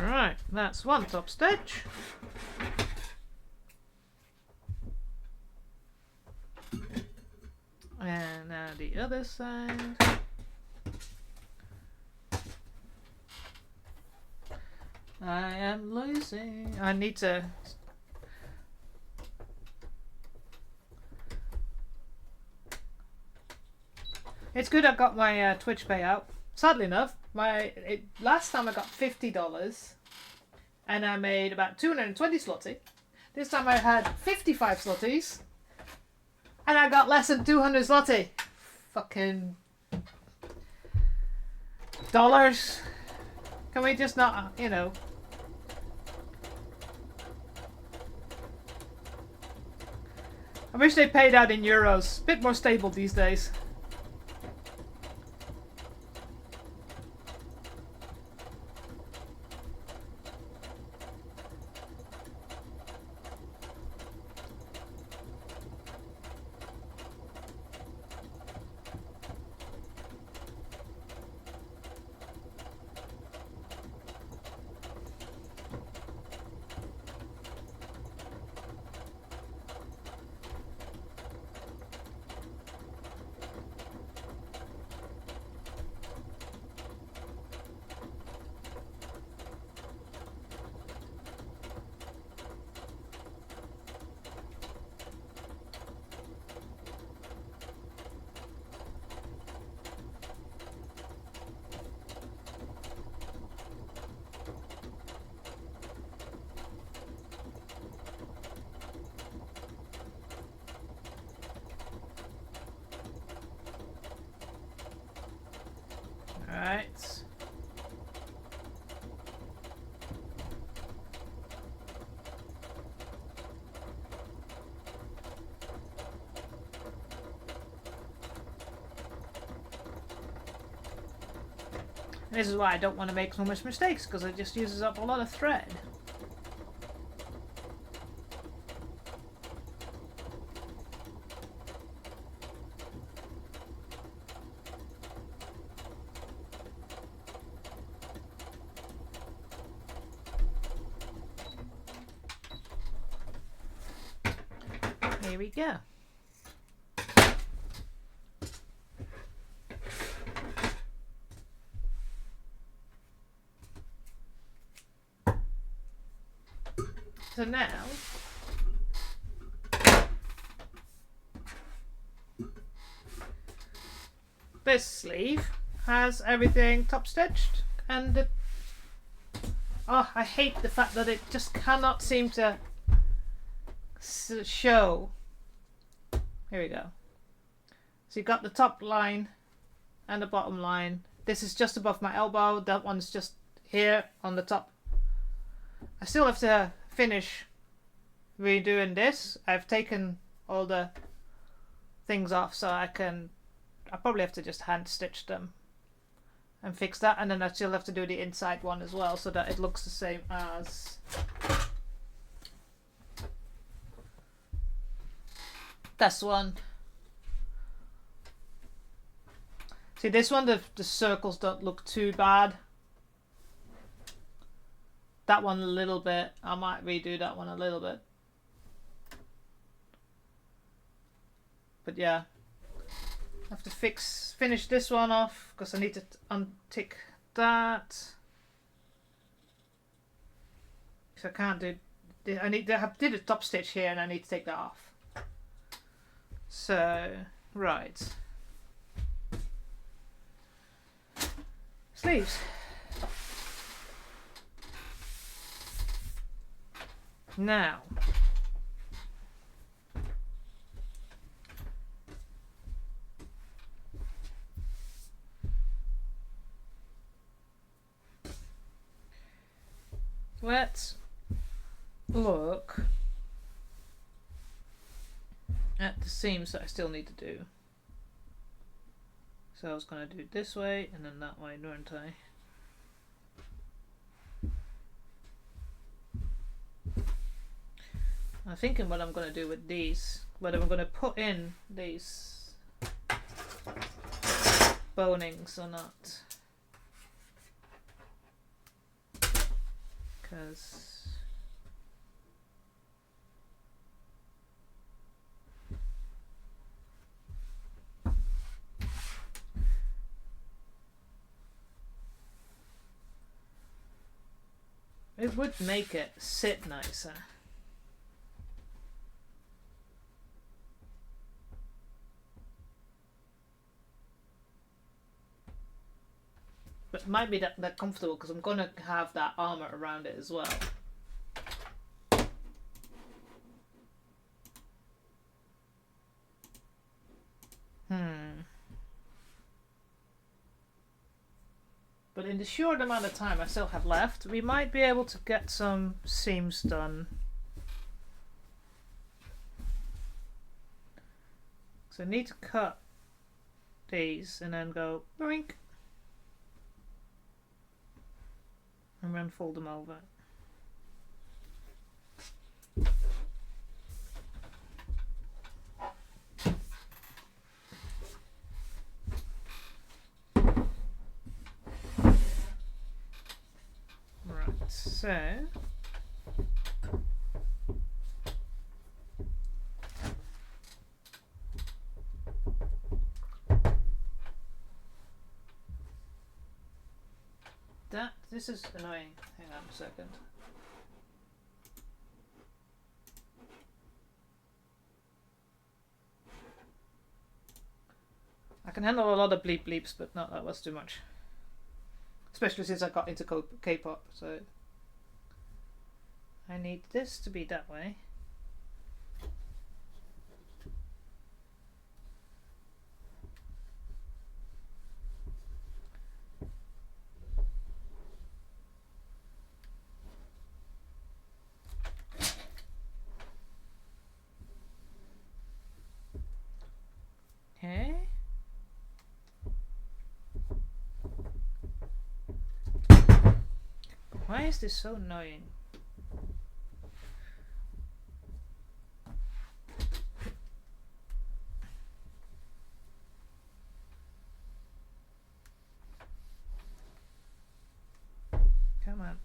Right, that's one top stitch. And now the other side. I am losing. I need to. It's good I got my Twitch payout. Sadly enough, last time I got $50 and I made about 220 zloty. This time I had 55 zlotys and I got less than 200 zloty. Fucking. dollars. Can we just not, you know? I wish they paid out in euros. A bit more stable these days. Alright. This is why I don't want to make so much mistakes, because it just uses up a lot of thread. Here we go. So now, this sleeve has everything top stitched, and the, oh, I hate the fact that it just cannot seem to show. Here we go. So you've got the top line and the bottom line. This is just above my elbow. That one's just here on the top. I still have to finish redoing this. I've taken all the things off, so I probably have to just hand stitch them and fix that, and then I still have to do the inside one as well so that it looks the same as this one. See, this one, the circles don't look too bad. That one a little bit. I might redo that one a little bit. But yeah, I have to finish this one off because I need to untick that. So I can't do. I need to did a top stitch here, and I need to take that off. So right, sleeves. Now, let's look at the seams that I still need to do. So I was going to do it this way and then that way, weren't I? I'm thinking what I'm going to do with these, whether I'm going to put in these bonings or not, because it would make it sit nicer. But it might be that comfortable because I'm going to have that armour around it as well. but in the short amount of time I still have left, we might be able to get some seams done. So I need to cut these and then go boink and then fold them over. Right, so this is annoying. Hang on a second. I can handle a lot of bleep bleeps, but no, that was too much. Especially since I got into K-pop, so I need this to be that way. Okay. Why is this so annoying? Come on.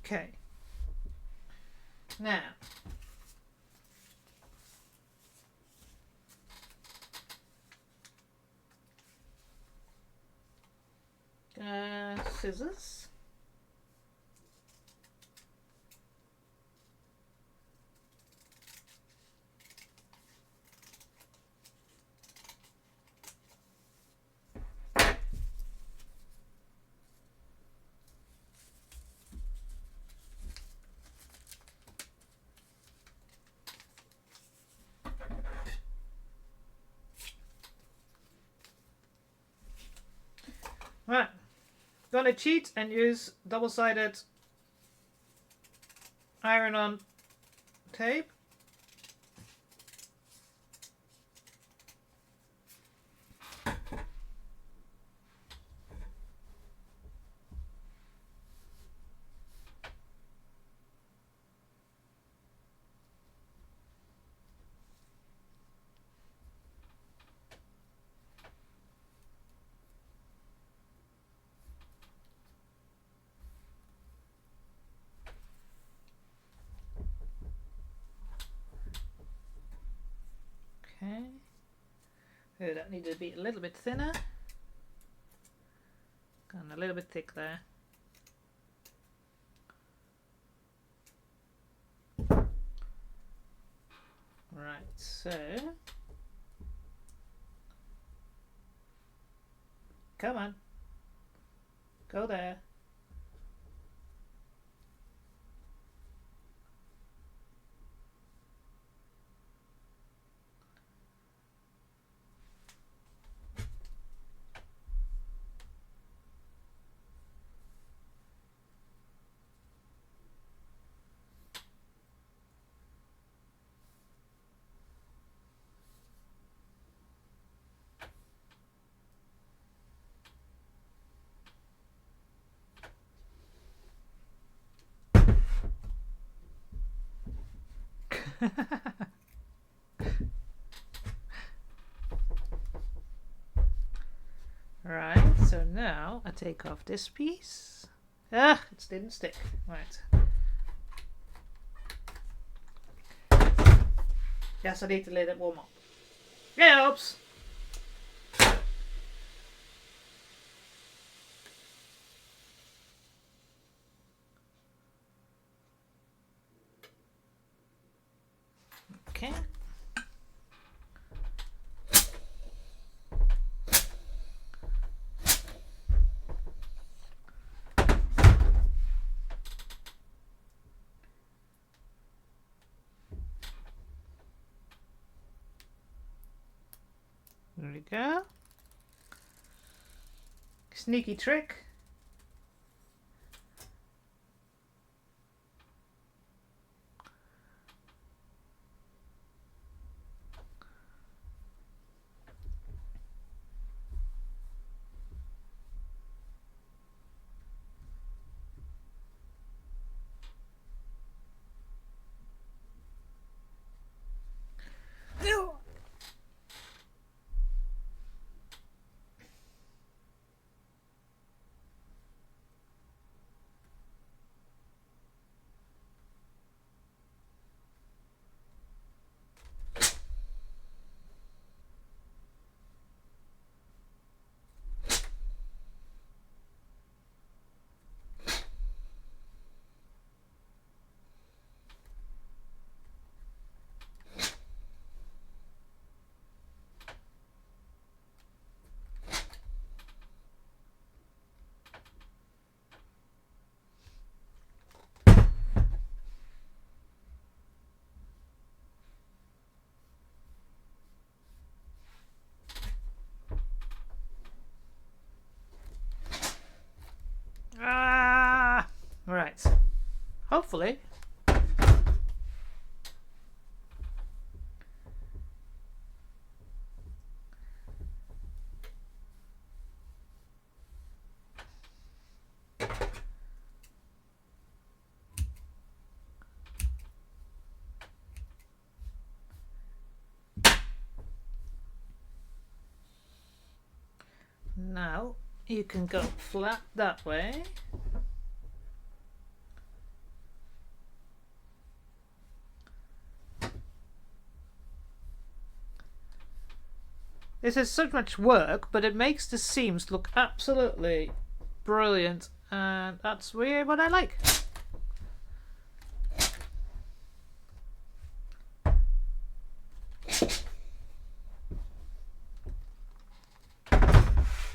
Okay. Now, scissors. Right, gonna cheat and use double-sided iron-on tape. Okay. Oh, that needed to be a little bit thinner. And a little bit thick there. Right, so come on. Go there. Right, so now I take off this piece. Ah, it didn't stick. Right. Yes, I need to let it warm up. Yeah, oops. working. There we go. Sneaky trick. Right. Hopefully. Now you can go flat that way. This is so much work, but it makes the seams look absolutely brilliant, and that's really what I like.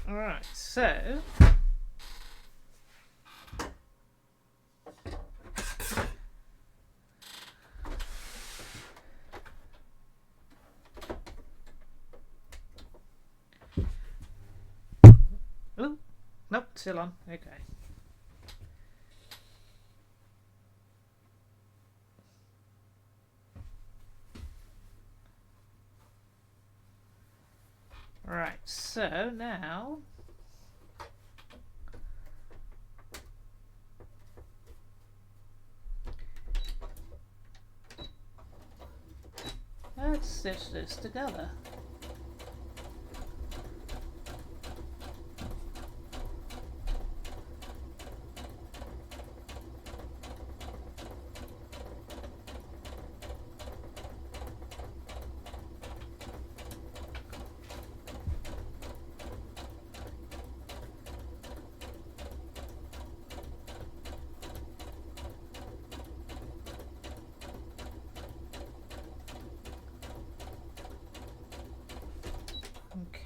Alright, so oh, nope, still on. Okay. Right, so now let's stitch this together.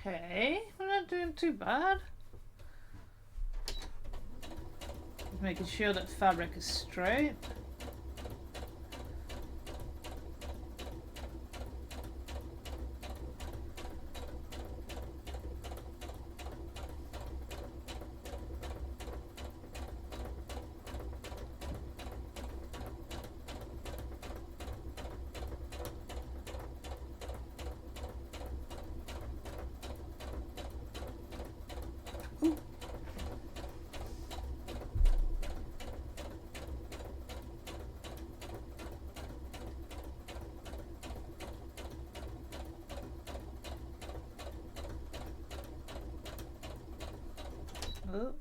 Okay, we're not doing too bad. Just making sure that fabric is straight. Oh,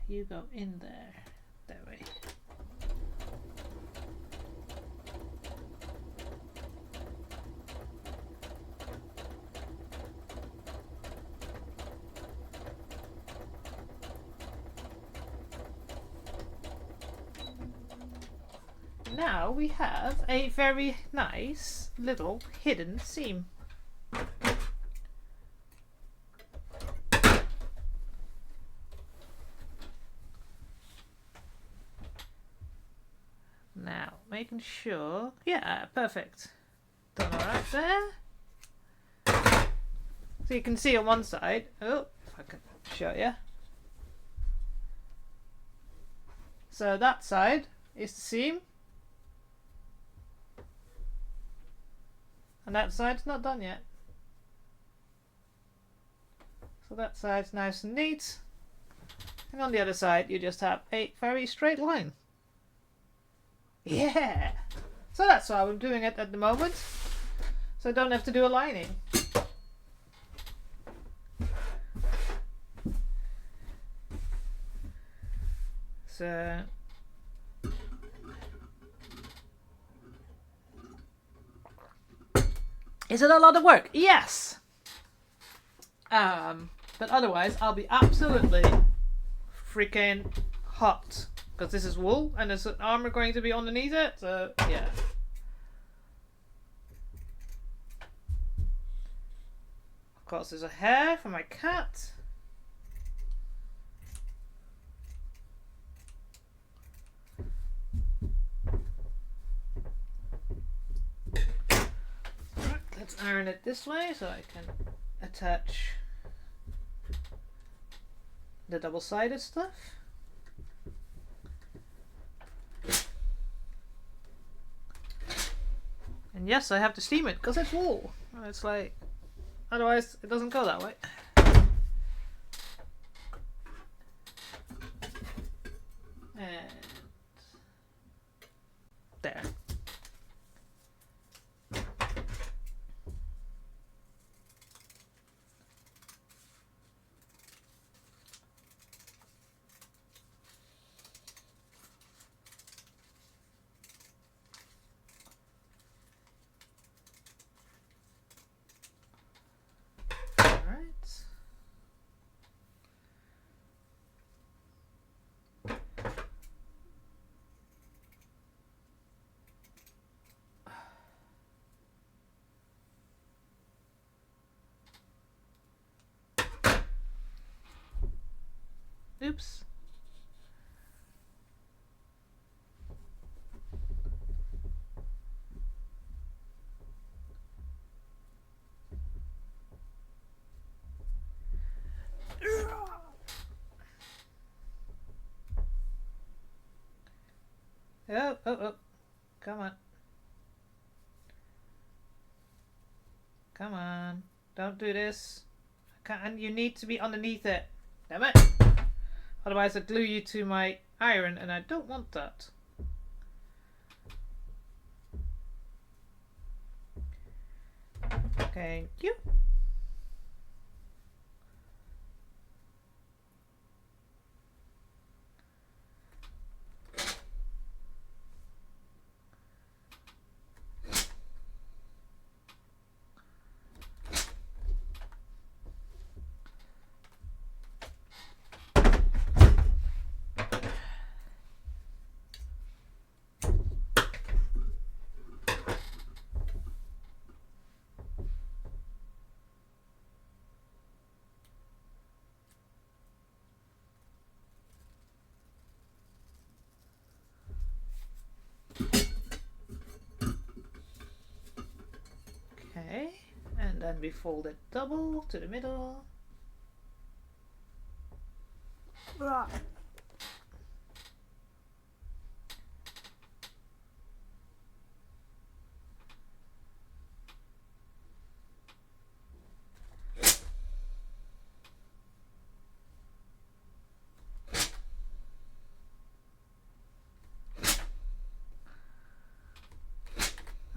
you go in there. That way. now we have a very nice little hidden seam. Now, making sure, yeah, perfect. Done alright there. So you can see on one side, oh, if I can show you. So that side is the seam. And that side's not done yet. So that side's nice and neat. And on the other side, you just have a very straight line. Yeah! So that's how I'm doing it at the moment. So I don't have to do a lining. So is it a lot of work? Yes! But otherwise I'll be absolutely freaking hot. Because this is wool and there's an armor going to be underneath it, so yeah. Of course there's a hair for my cat. Right, let's iron it this way so I can attach the double-sided stuff. And yes, I have to steam it because it's wool. It's like, otherwise it doesn't go that way. And there. Oops. Oh. Come on. Come on. Don't do this. And you need to be underneath it. Damn it. Otherwise I'll glue you to my iron and I don't want that. Thank you. Okay, and then we fold it double to the middle.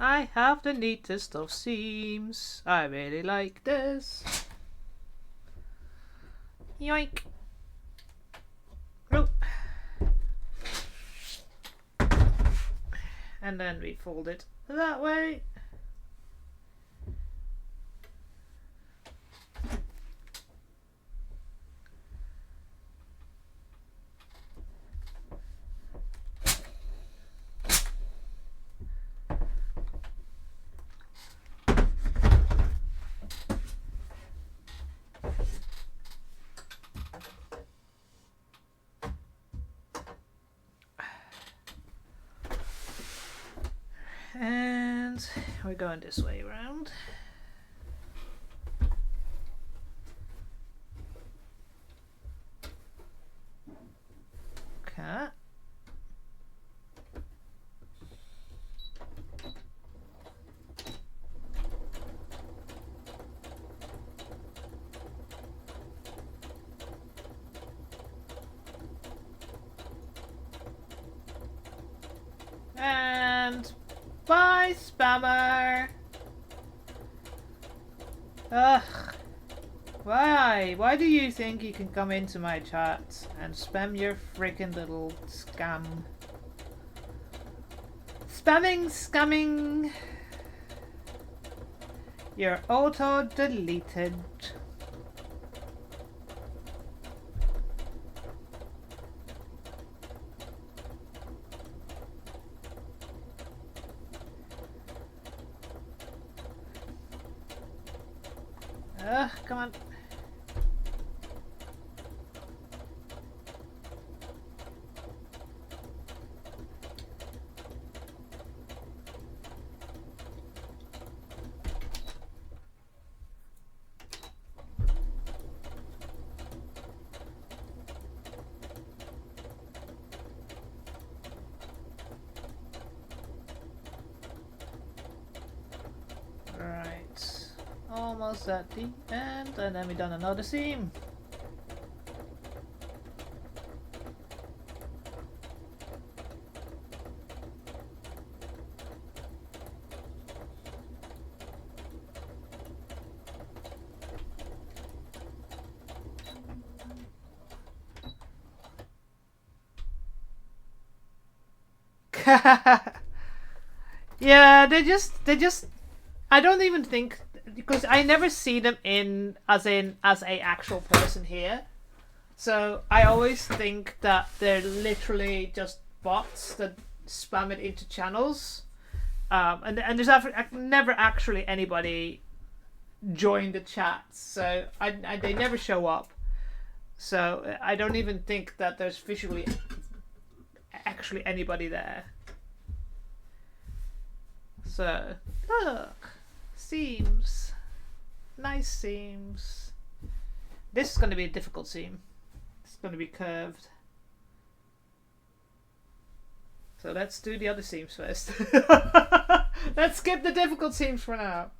I have the neatest of seams. I really like this. Yoink. Oh. And then we fold it that way. And we're going this way around. Okay. And bye, spammer. Ugh. Why? Why do you think you can come into my chat and spam your freaking little scam? Spamming, scamming. You're auto-deleted. Ugh, come on. Right. Almost at the end, and then we done another seam. Yeah, they just I don't even think, because I never see them as a actual person here. So I always think that they're literally just bots that spam it into channels. And there's never actually anybody join the chat, so they never show up. So I don't even think that there's visually actually anybody there. So look, seams, nice seams. This is going to be a difficult seam. It's going to be curved. So let's do the other seams first. Let's skip the difficult seams for now.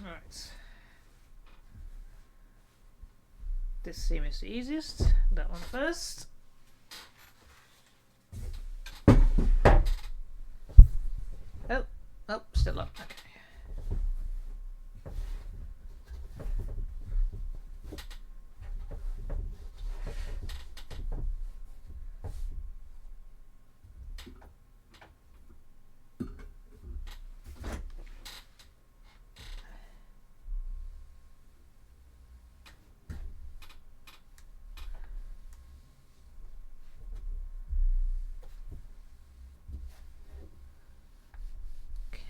Right. This seam is the easiest. That one first. Oh, still up. Okay.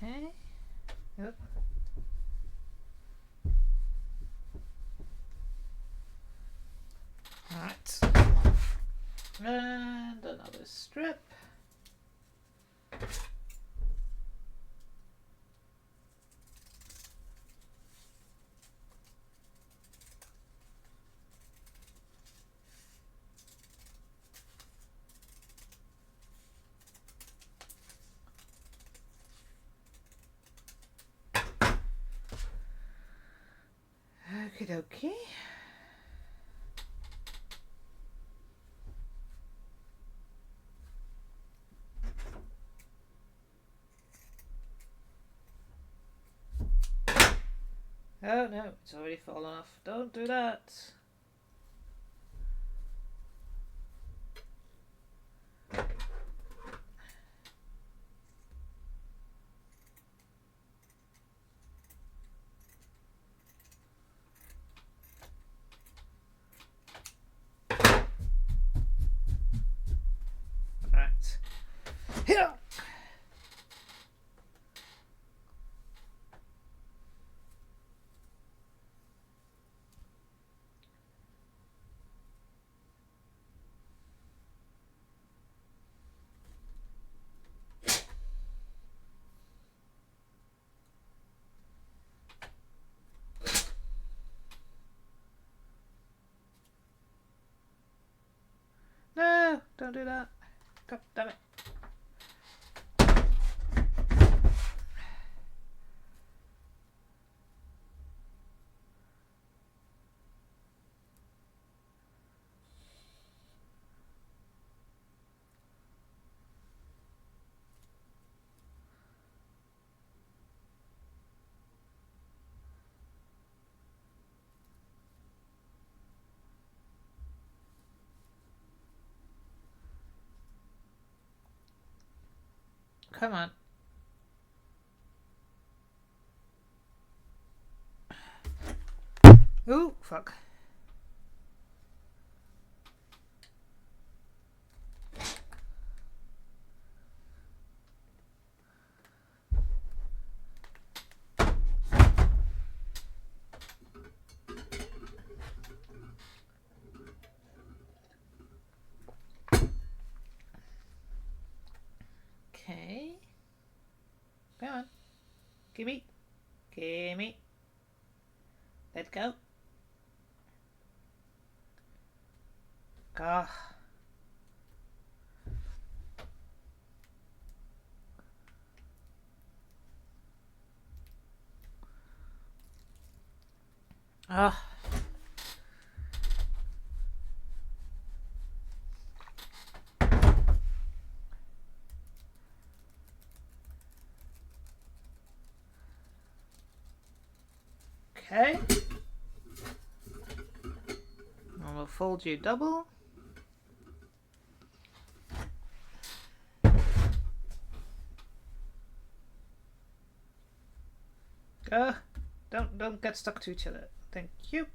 Okay. Yep. Alright. And another strip. Okie dokie. Oh no, it's already fallen off. Don't do that. Right. Here. No, don't do that. God damn it. Come on. Ooh, fuck. Okay. Come on. Gimme. Gimme. Let go. Gah. Ah. Okay. And we'll fold you double. Don't get stuck to each other. Thank you.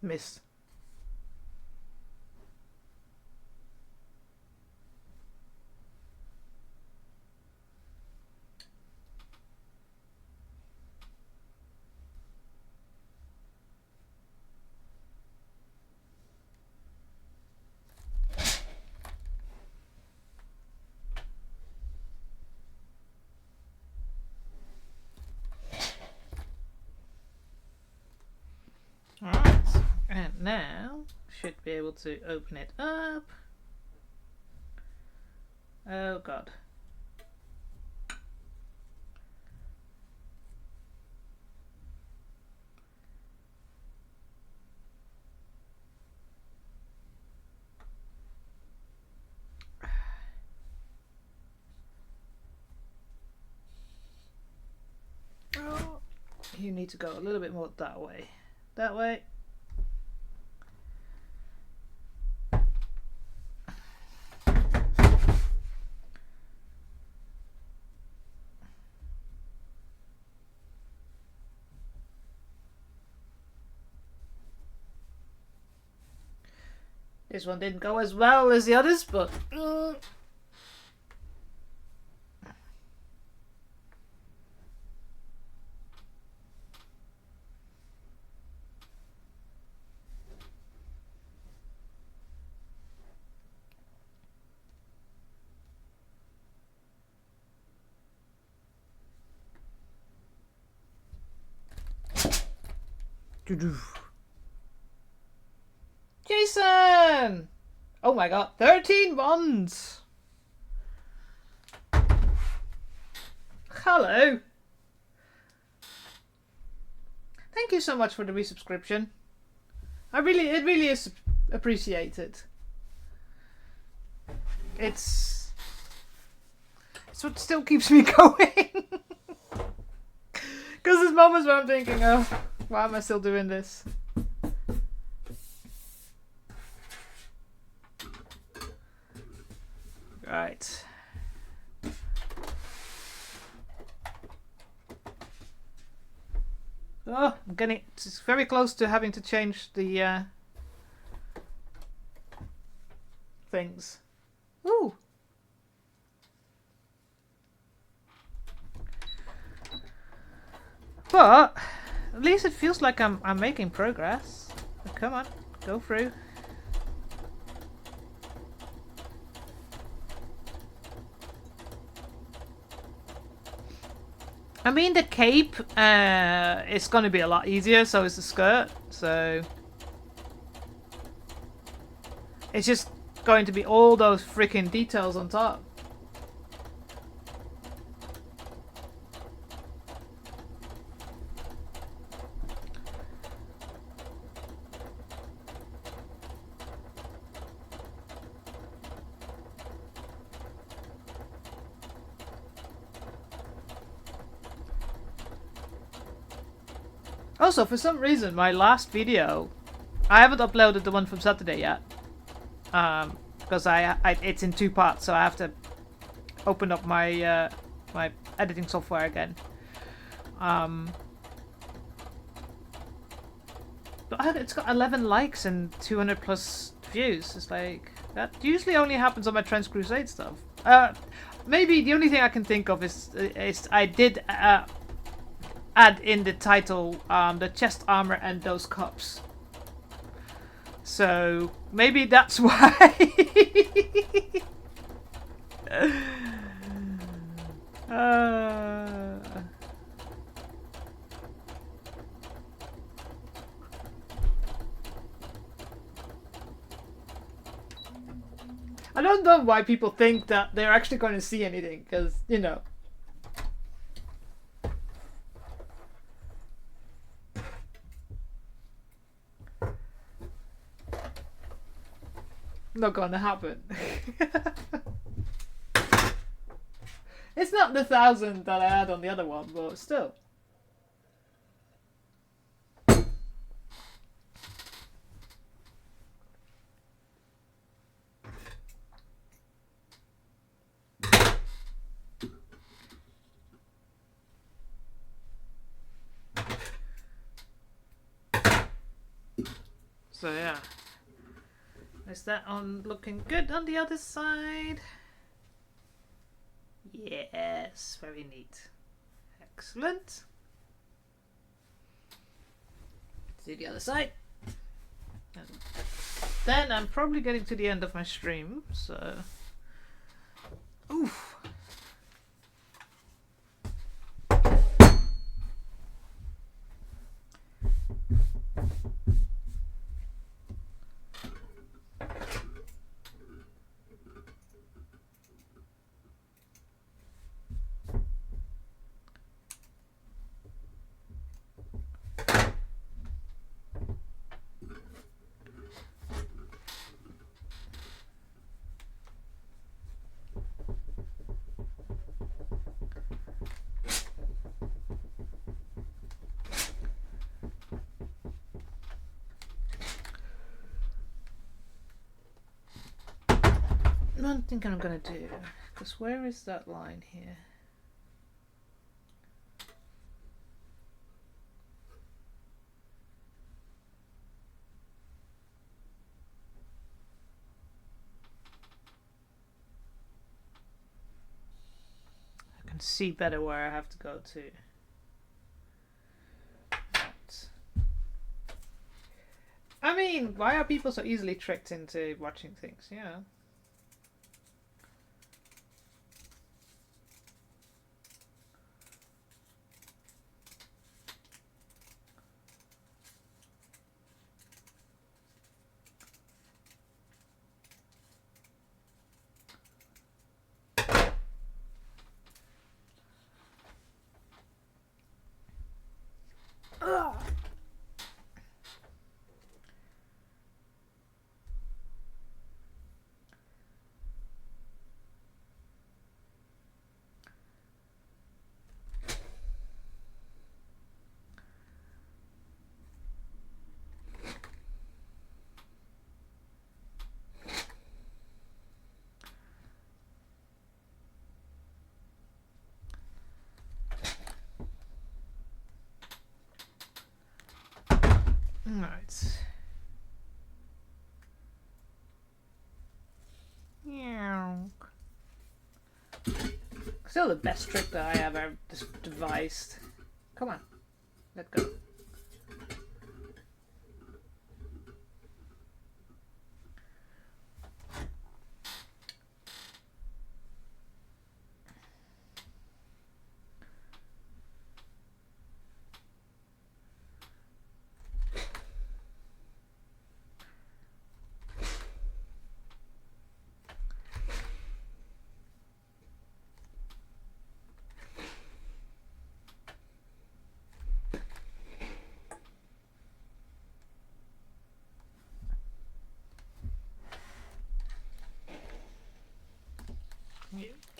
Missed. Alright, and now should be able to open it up. Oh god. Oh, you need to go a little bit more that way. That way. This one didn't go as well as the others, but Jason! Oh my god, 13 ones! Hello! Thank you so much for the resubscription. It really is appreciated. It's what still keeps me going. Because there's moments where I'm thinking, oh, why am I still doing this? Right. Oh, I'm getting it's very close to having to change the things. Ooh. But at least it feels like I'm making progress. Come on, go through. I mean, the cape is going to be a lot easier, so is the skirt. So it's just going to be all those freaking details on top. Also, for some reason, my last video, I haven't uploaded the one from Saturday yet, because it's in 2 parts, so I have to open up my my editing software again. But it's got 11 likes and 200 plus views. It's like that usually only happens on my Crusade stuff. Maybe the only thing I can think of is I did add in the title the chest armor and those cups. So maybe that's why. I don't know why people think that they're actually going to see anything, because, you know. Not gonna happen. It's not the 1,000 that I had on the other one, but still. So yeah. Is that on looking good on the other side? Yes, very neat. Excellent. Do the other side. And then I'm probably getting to the end of my stream, so... Oof. One thing I'm gonna do, because where is that line here? I can see better where I have to go to. Right. I mean, why are people so easily tricked into watching things, you know? Right. Yeah. Still the best trick that I ever devised. Come on, let go.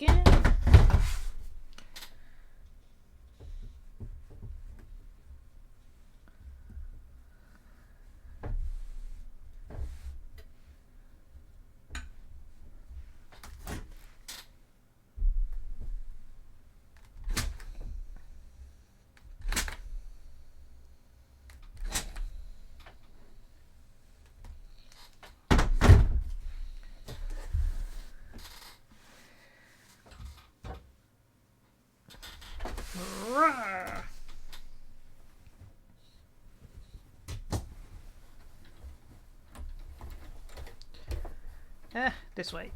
Again. This way.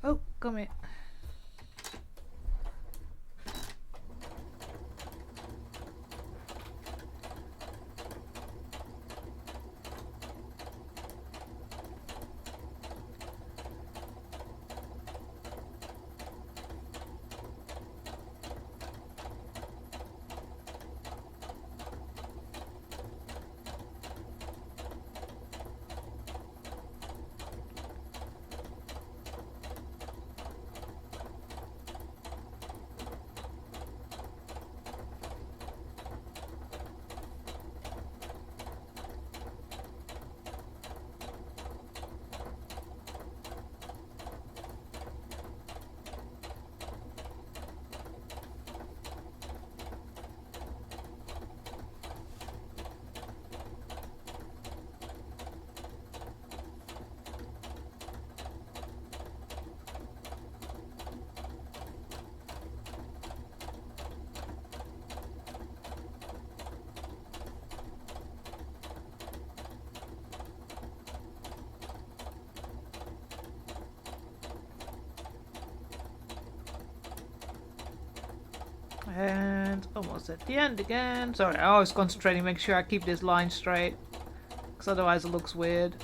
Oh, come here. And almost at the end again. Sorry, I always concentrating, make sure I keep this line straight, because otherwise it looks weird.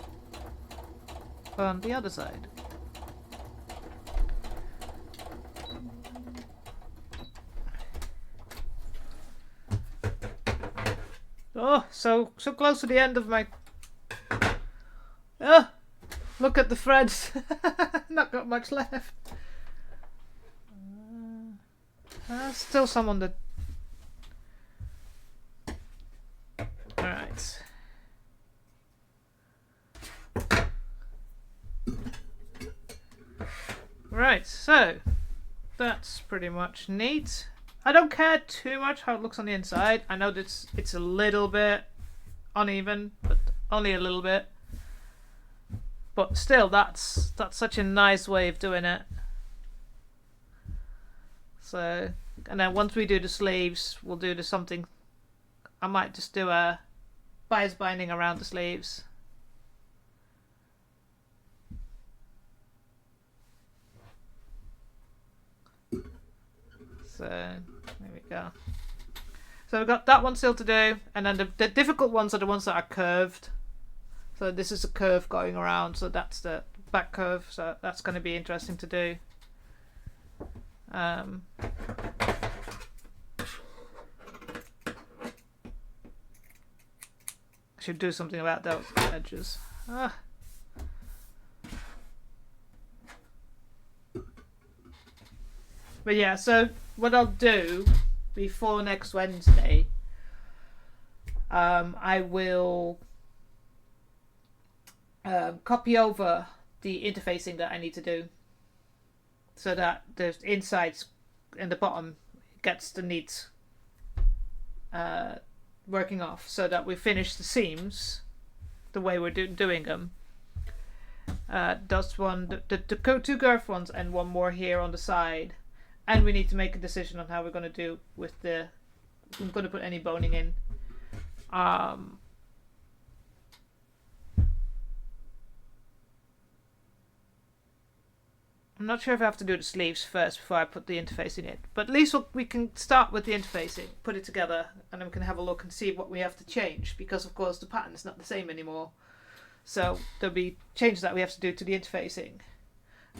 On the other side. Oh, so close to the end of my... Oh, look at the threads. Not got much left. Still some on the... Alright. Right, so that's pretty much neat. I don't care too much how it looks on the inside. I know that it's a little bit uneven, but only a little bit. But still, that's such a nice way of doing it. So, and then once we do the sleeves, we'll do something. I might just do a bias binding around the sleeves. So there we go. So we've got that one still to do, and then the difficult ones are the ones that are curved. So this is a curve going around, so that's the back curve, so that's going to be interesting to do. I should do something about those edges. But yeah, so what I'll do before next Wednesday, I will copy over the interfacing that I need to do. so that the insides and the bottom gets the neat working off, so that we finish the seams the way we're doing them. That's one, the two curved ones, and one more here on the side. And we need to make a decision on how we're going to do with the, if I'm going to put any boning in. I'm not sure if I have to do the sleeves first before I put the interfacing in. But at least we can start with the interfacing, put it together, and then we can have a look and see what we have to change. Because, of course, the pattern is not the same anymore. So there'll be changes that we have to do to the interfacing.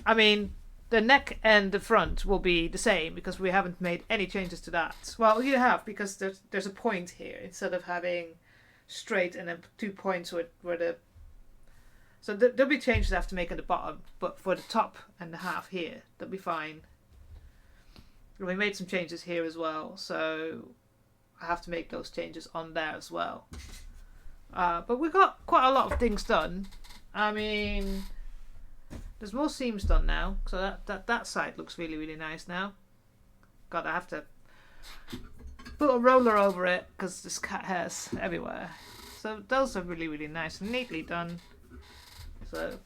I mean, the neck and the front will be the same because we haven't made any changes to that. Well, you have, because there's a point here instead of having straight and then 2 points where the... So there'll be changes I have to make at the bottom, but for the top and the half here, that'll be fine. We made some changes here as well, so I have to make those changes on there as well. But we've got quite a lot of things done. I mean, there's more seams done now, so that side looks really, really nice now. God, I have to put a roller over it because there's cat hairs everywhere. So those are really, really nice and neatly done. So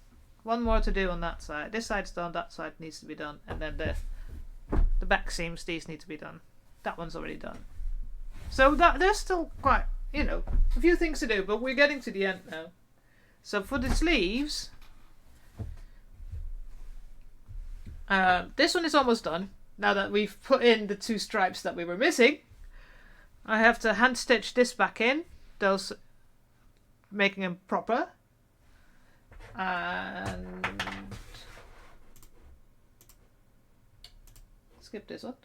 one more to do on that side. This side's done, that side needs to be done, and then the back seams, these need to be done. That one's already done. So there's still quite, you know, a few things to do, but we're getting to the end now. So for the sleeves, this one is almost done. Now that we've put in the 2 stripes that we were missing, I have to hand stitch this back in, those making them proper. And skip this one.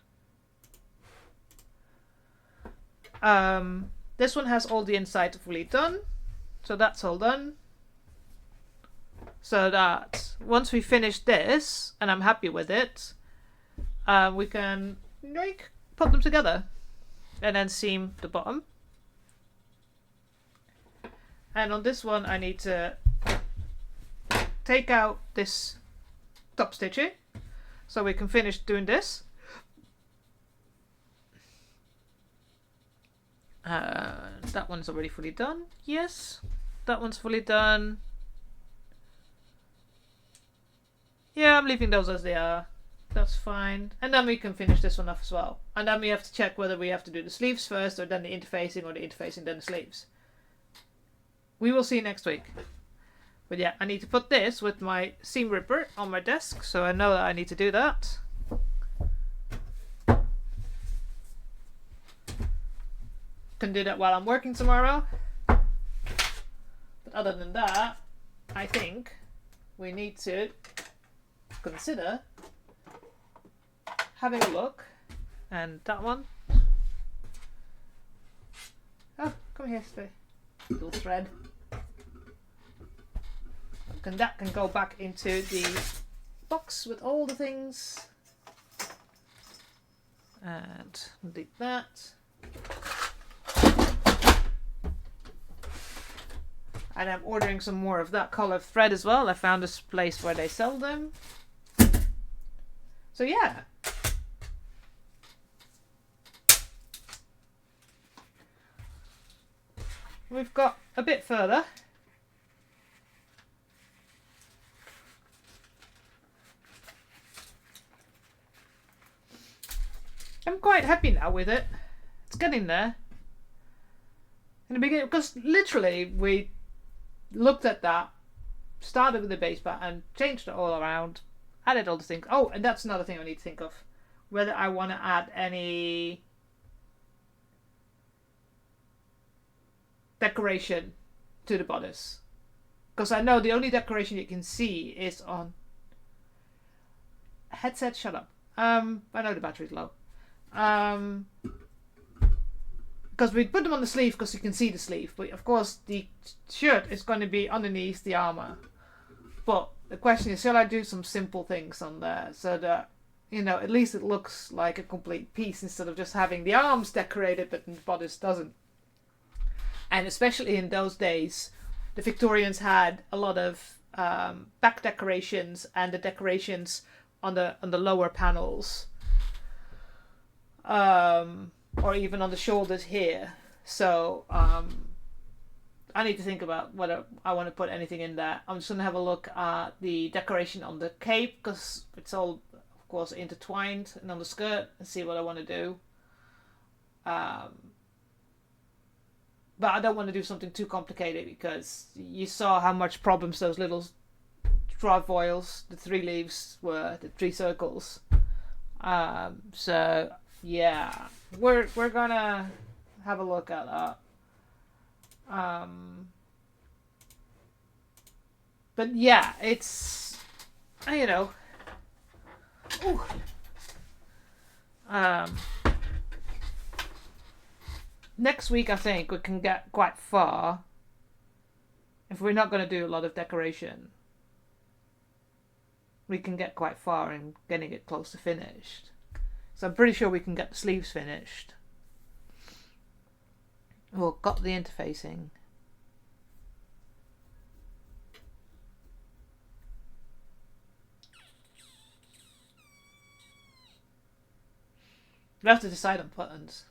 This one has all the inside fully done, so that's all done. So that once we finish this and I'm happy with it, we can put them together and then seam the bottom. And on this one I need to take out this top stitching so we can finish doing this. That one's already fully done. Yes, that one's fully done. Yeah, I'm leaving those as they are. That's fine. And then we can finish this one off as well. And then we have to check whether we have to do the sleeves first or then the interfacing, or the interfacing then the sleeves. We will see next week. But yeah, I need to put this with my seam ripper on my desk, so I know that I need to do that. Can do that while I'm working tomorrow. But other than that, I think we need to consider having a look. And that one. Oh, come here, stay. Little thread. And that can go back into the box with all the things. And delete that. And I'm ordering some more of that color thread as well. I found this place where they sell them. So yeah. We've got a bit further. I'm quite happy now with it. It's getting there. In the beginning, because literally we looked at that, started with the base pattern, changed it all around, added all the things. Oh, and that's another thing I need to think of. Whether I want to add any decoration to the bodice. Because I know the only decoration you can see is on... Headset, shut up. I know the battery's low. Because we put them on the sleeve because you can see the sleeve, but of course the shirt is going to be underneath the armor. But the question is, shall I do some simple things on there so that, you know, at least it looks like a complete piece instead of just having the arms decorated but the bodice doesn't. And especially in those days, the Victorians had a lot of back decorations, and the decorations on the lower panels, or even on the shoulders here. So I need to think about whether I want to put anything in there. I'm just going to have a look at the decoration on the cape, because it's all, of course, intertwined, and on the skirt, and see what I want to do. But I don't want to do something too complicated, because you saw how much problems those little trefoils, the 3 leaves, were, the 3 circles. So yeah, we're gonna have a look at that. But yeah, it's, you know, ooh, next week I think we can get quite far if we're not going to do a lot of decoration. We can get quite far in getting it close to finished. So I'm pretty sure we can get the sleeves finished. Well, got the interfacing. We have to decide on buttons.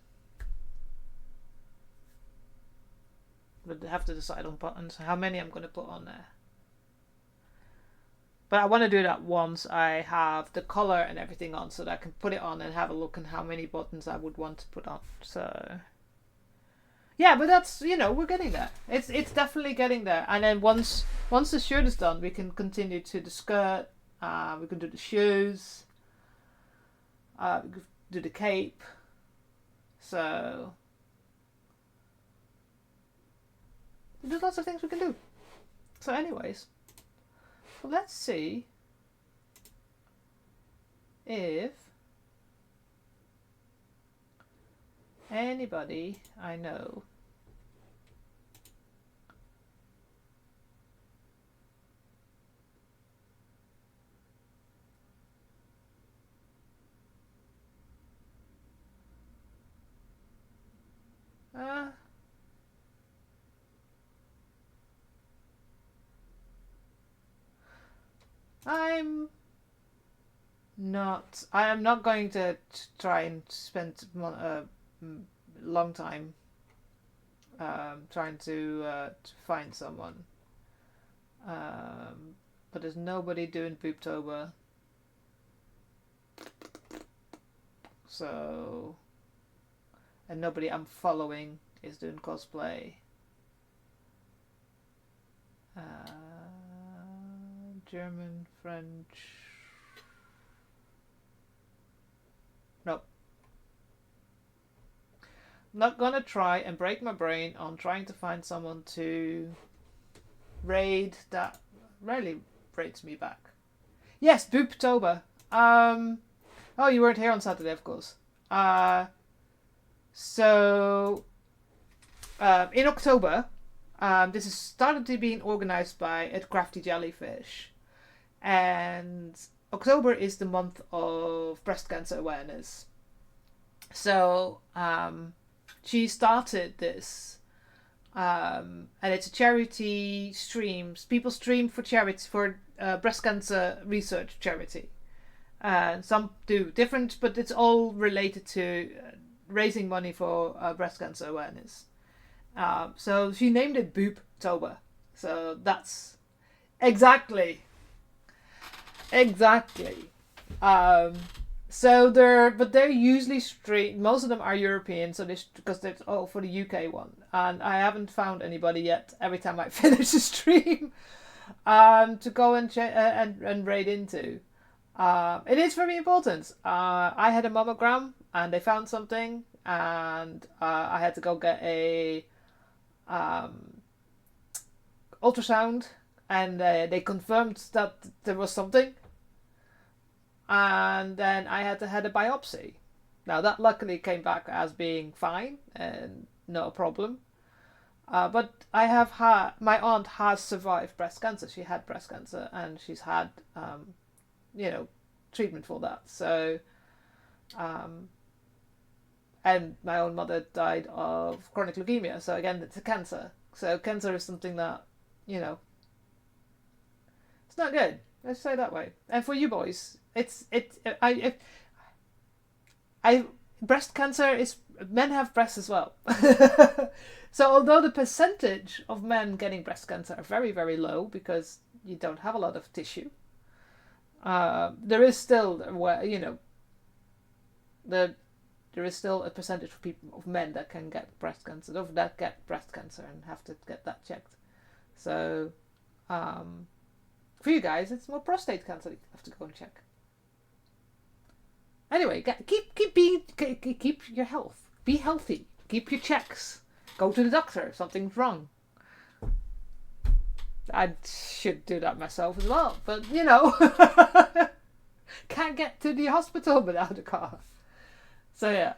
We'd have to decide on buttons, how many I'm going to put on there. But I want to do that once I have the color and everything on, so that I can put it on and have a look at how many buttons I would want to put on. So yeah, but that's, we're getting there. It's definitely getting there. And then once the shirt is done, we can continue to the skirt. We can do the shoes. We can do the cape. So there's lots of things we can do. So anyways, well, let's see if anybody I know I am not going to try and spend a long time trying to find someone. But there's nobody doing Booptober. So, and nobody I'm following is doing cosplay. German, French. Nope. I'm not gonna try and break my brain on trying to find someone to raid that rarely raids me back. Yes, Booptober. Oh, you weren't here on Saturday, of course. So in October, this has started to being organized by a Crafty Jellyfish, and October is the month of breast cancer awareness. So she started this, and it's a charity streams. People stream for charity, for breast cancer research charity. Some do different, but it's all related to raising money for breast cancer awareness. So she named it Booptober. So that's exactly. So they're usually stream. Most of them are European, so because they're all for the UK one, and I haven't found anybody yet. Every time I finish a stream, to go and raid into. It is very important. I had a mammogram and they found something, and I had to go get a ultrasound, and they confirmed that there was something, and then I had to have a biopsy. Now that luckily came back as being fine and no problem. But I have had, my aunt has survived breast cancer. She had breast cancer and she's had treatment for that. So and my own mother died of chronic leukemia. So again, it's a cancer. So cancer is something that, it's not good. Let's say it that way. And for you boys, I breast cancer is, men have breasts as well. So although the percentage of men getting breast cancer are very, very low because you don't have a lot of tissue, there is still, there is still a percentage of men that can get breast cancer, that get breast cancer and have to get that checked. So for you guys, it's more prostate cancer you have to go and check. Anyway, keep your health. Be healthy. Keep your checks. Go to the doctor if something's wrong. I should do that myself as well, but can't get to the hospital without a car. So yeah,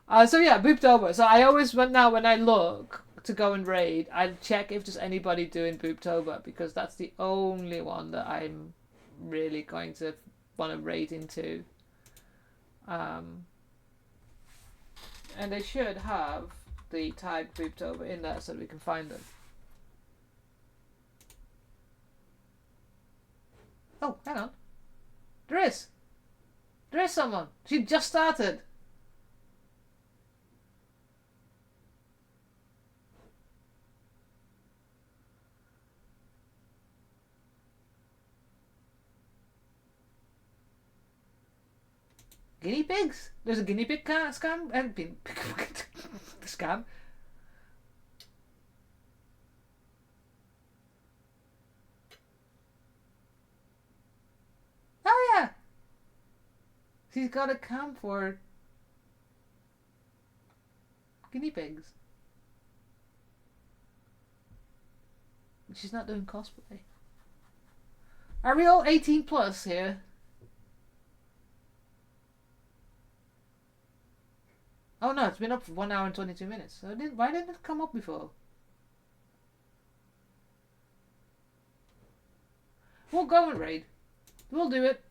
Booptober. So I always when I look to go and raid, I check if there's anybody doing Booptober because that's the only one that I'm really going to want to raid into. And they should have the tag Booptober in there so that we can find them. Oh, hang on. There is someone. She just started. Guinea pigs? There's a guinea pig scam? And scam? Oh yeah! She's got a cam for guinea pigs. She's not doing cosplay. Are we all 18 plus here? Oh no, it's been up for 1 hour and 22 minutes. So why didn't it come up before? We'll go and raid. We'll do it.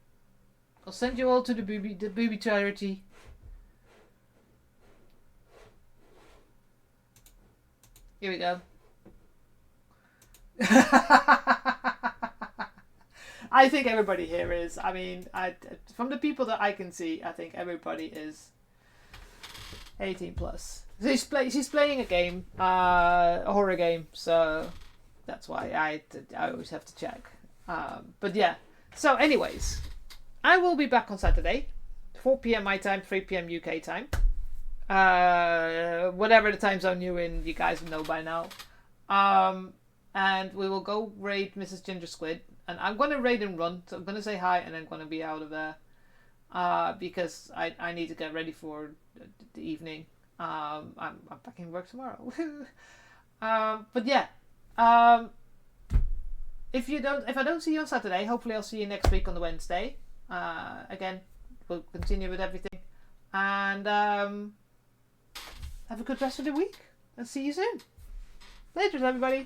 I'll send you all to the booby charity. Here we go. I think everybody here is. I mean, from the people that I can see, I think everybody is 18 plus. She's playing a game, a horror game, so that's why I always have to check. But yeah. So, anyways, I will be back on Saturday, 4 p.m. my time, 3 p.m. UK time. Whatever the time zone you're in, you guys know by now. And we will go raid Mrs. Ginger Squid, and I'm going to raid and run. So I'm going to say hi, and I'm going to be out of there. Because I need to get ready for the evening. I'm back in work tomorrow. But yeah, if I don't see you on Saturday, hopefully I'll see you next week on the Wednesday. Again, we'll continue with everything, and have a good rest of the week. And see you soon. Later, everybody.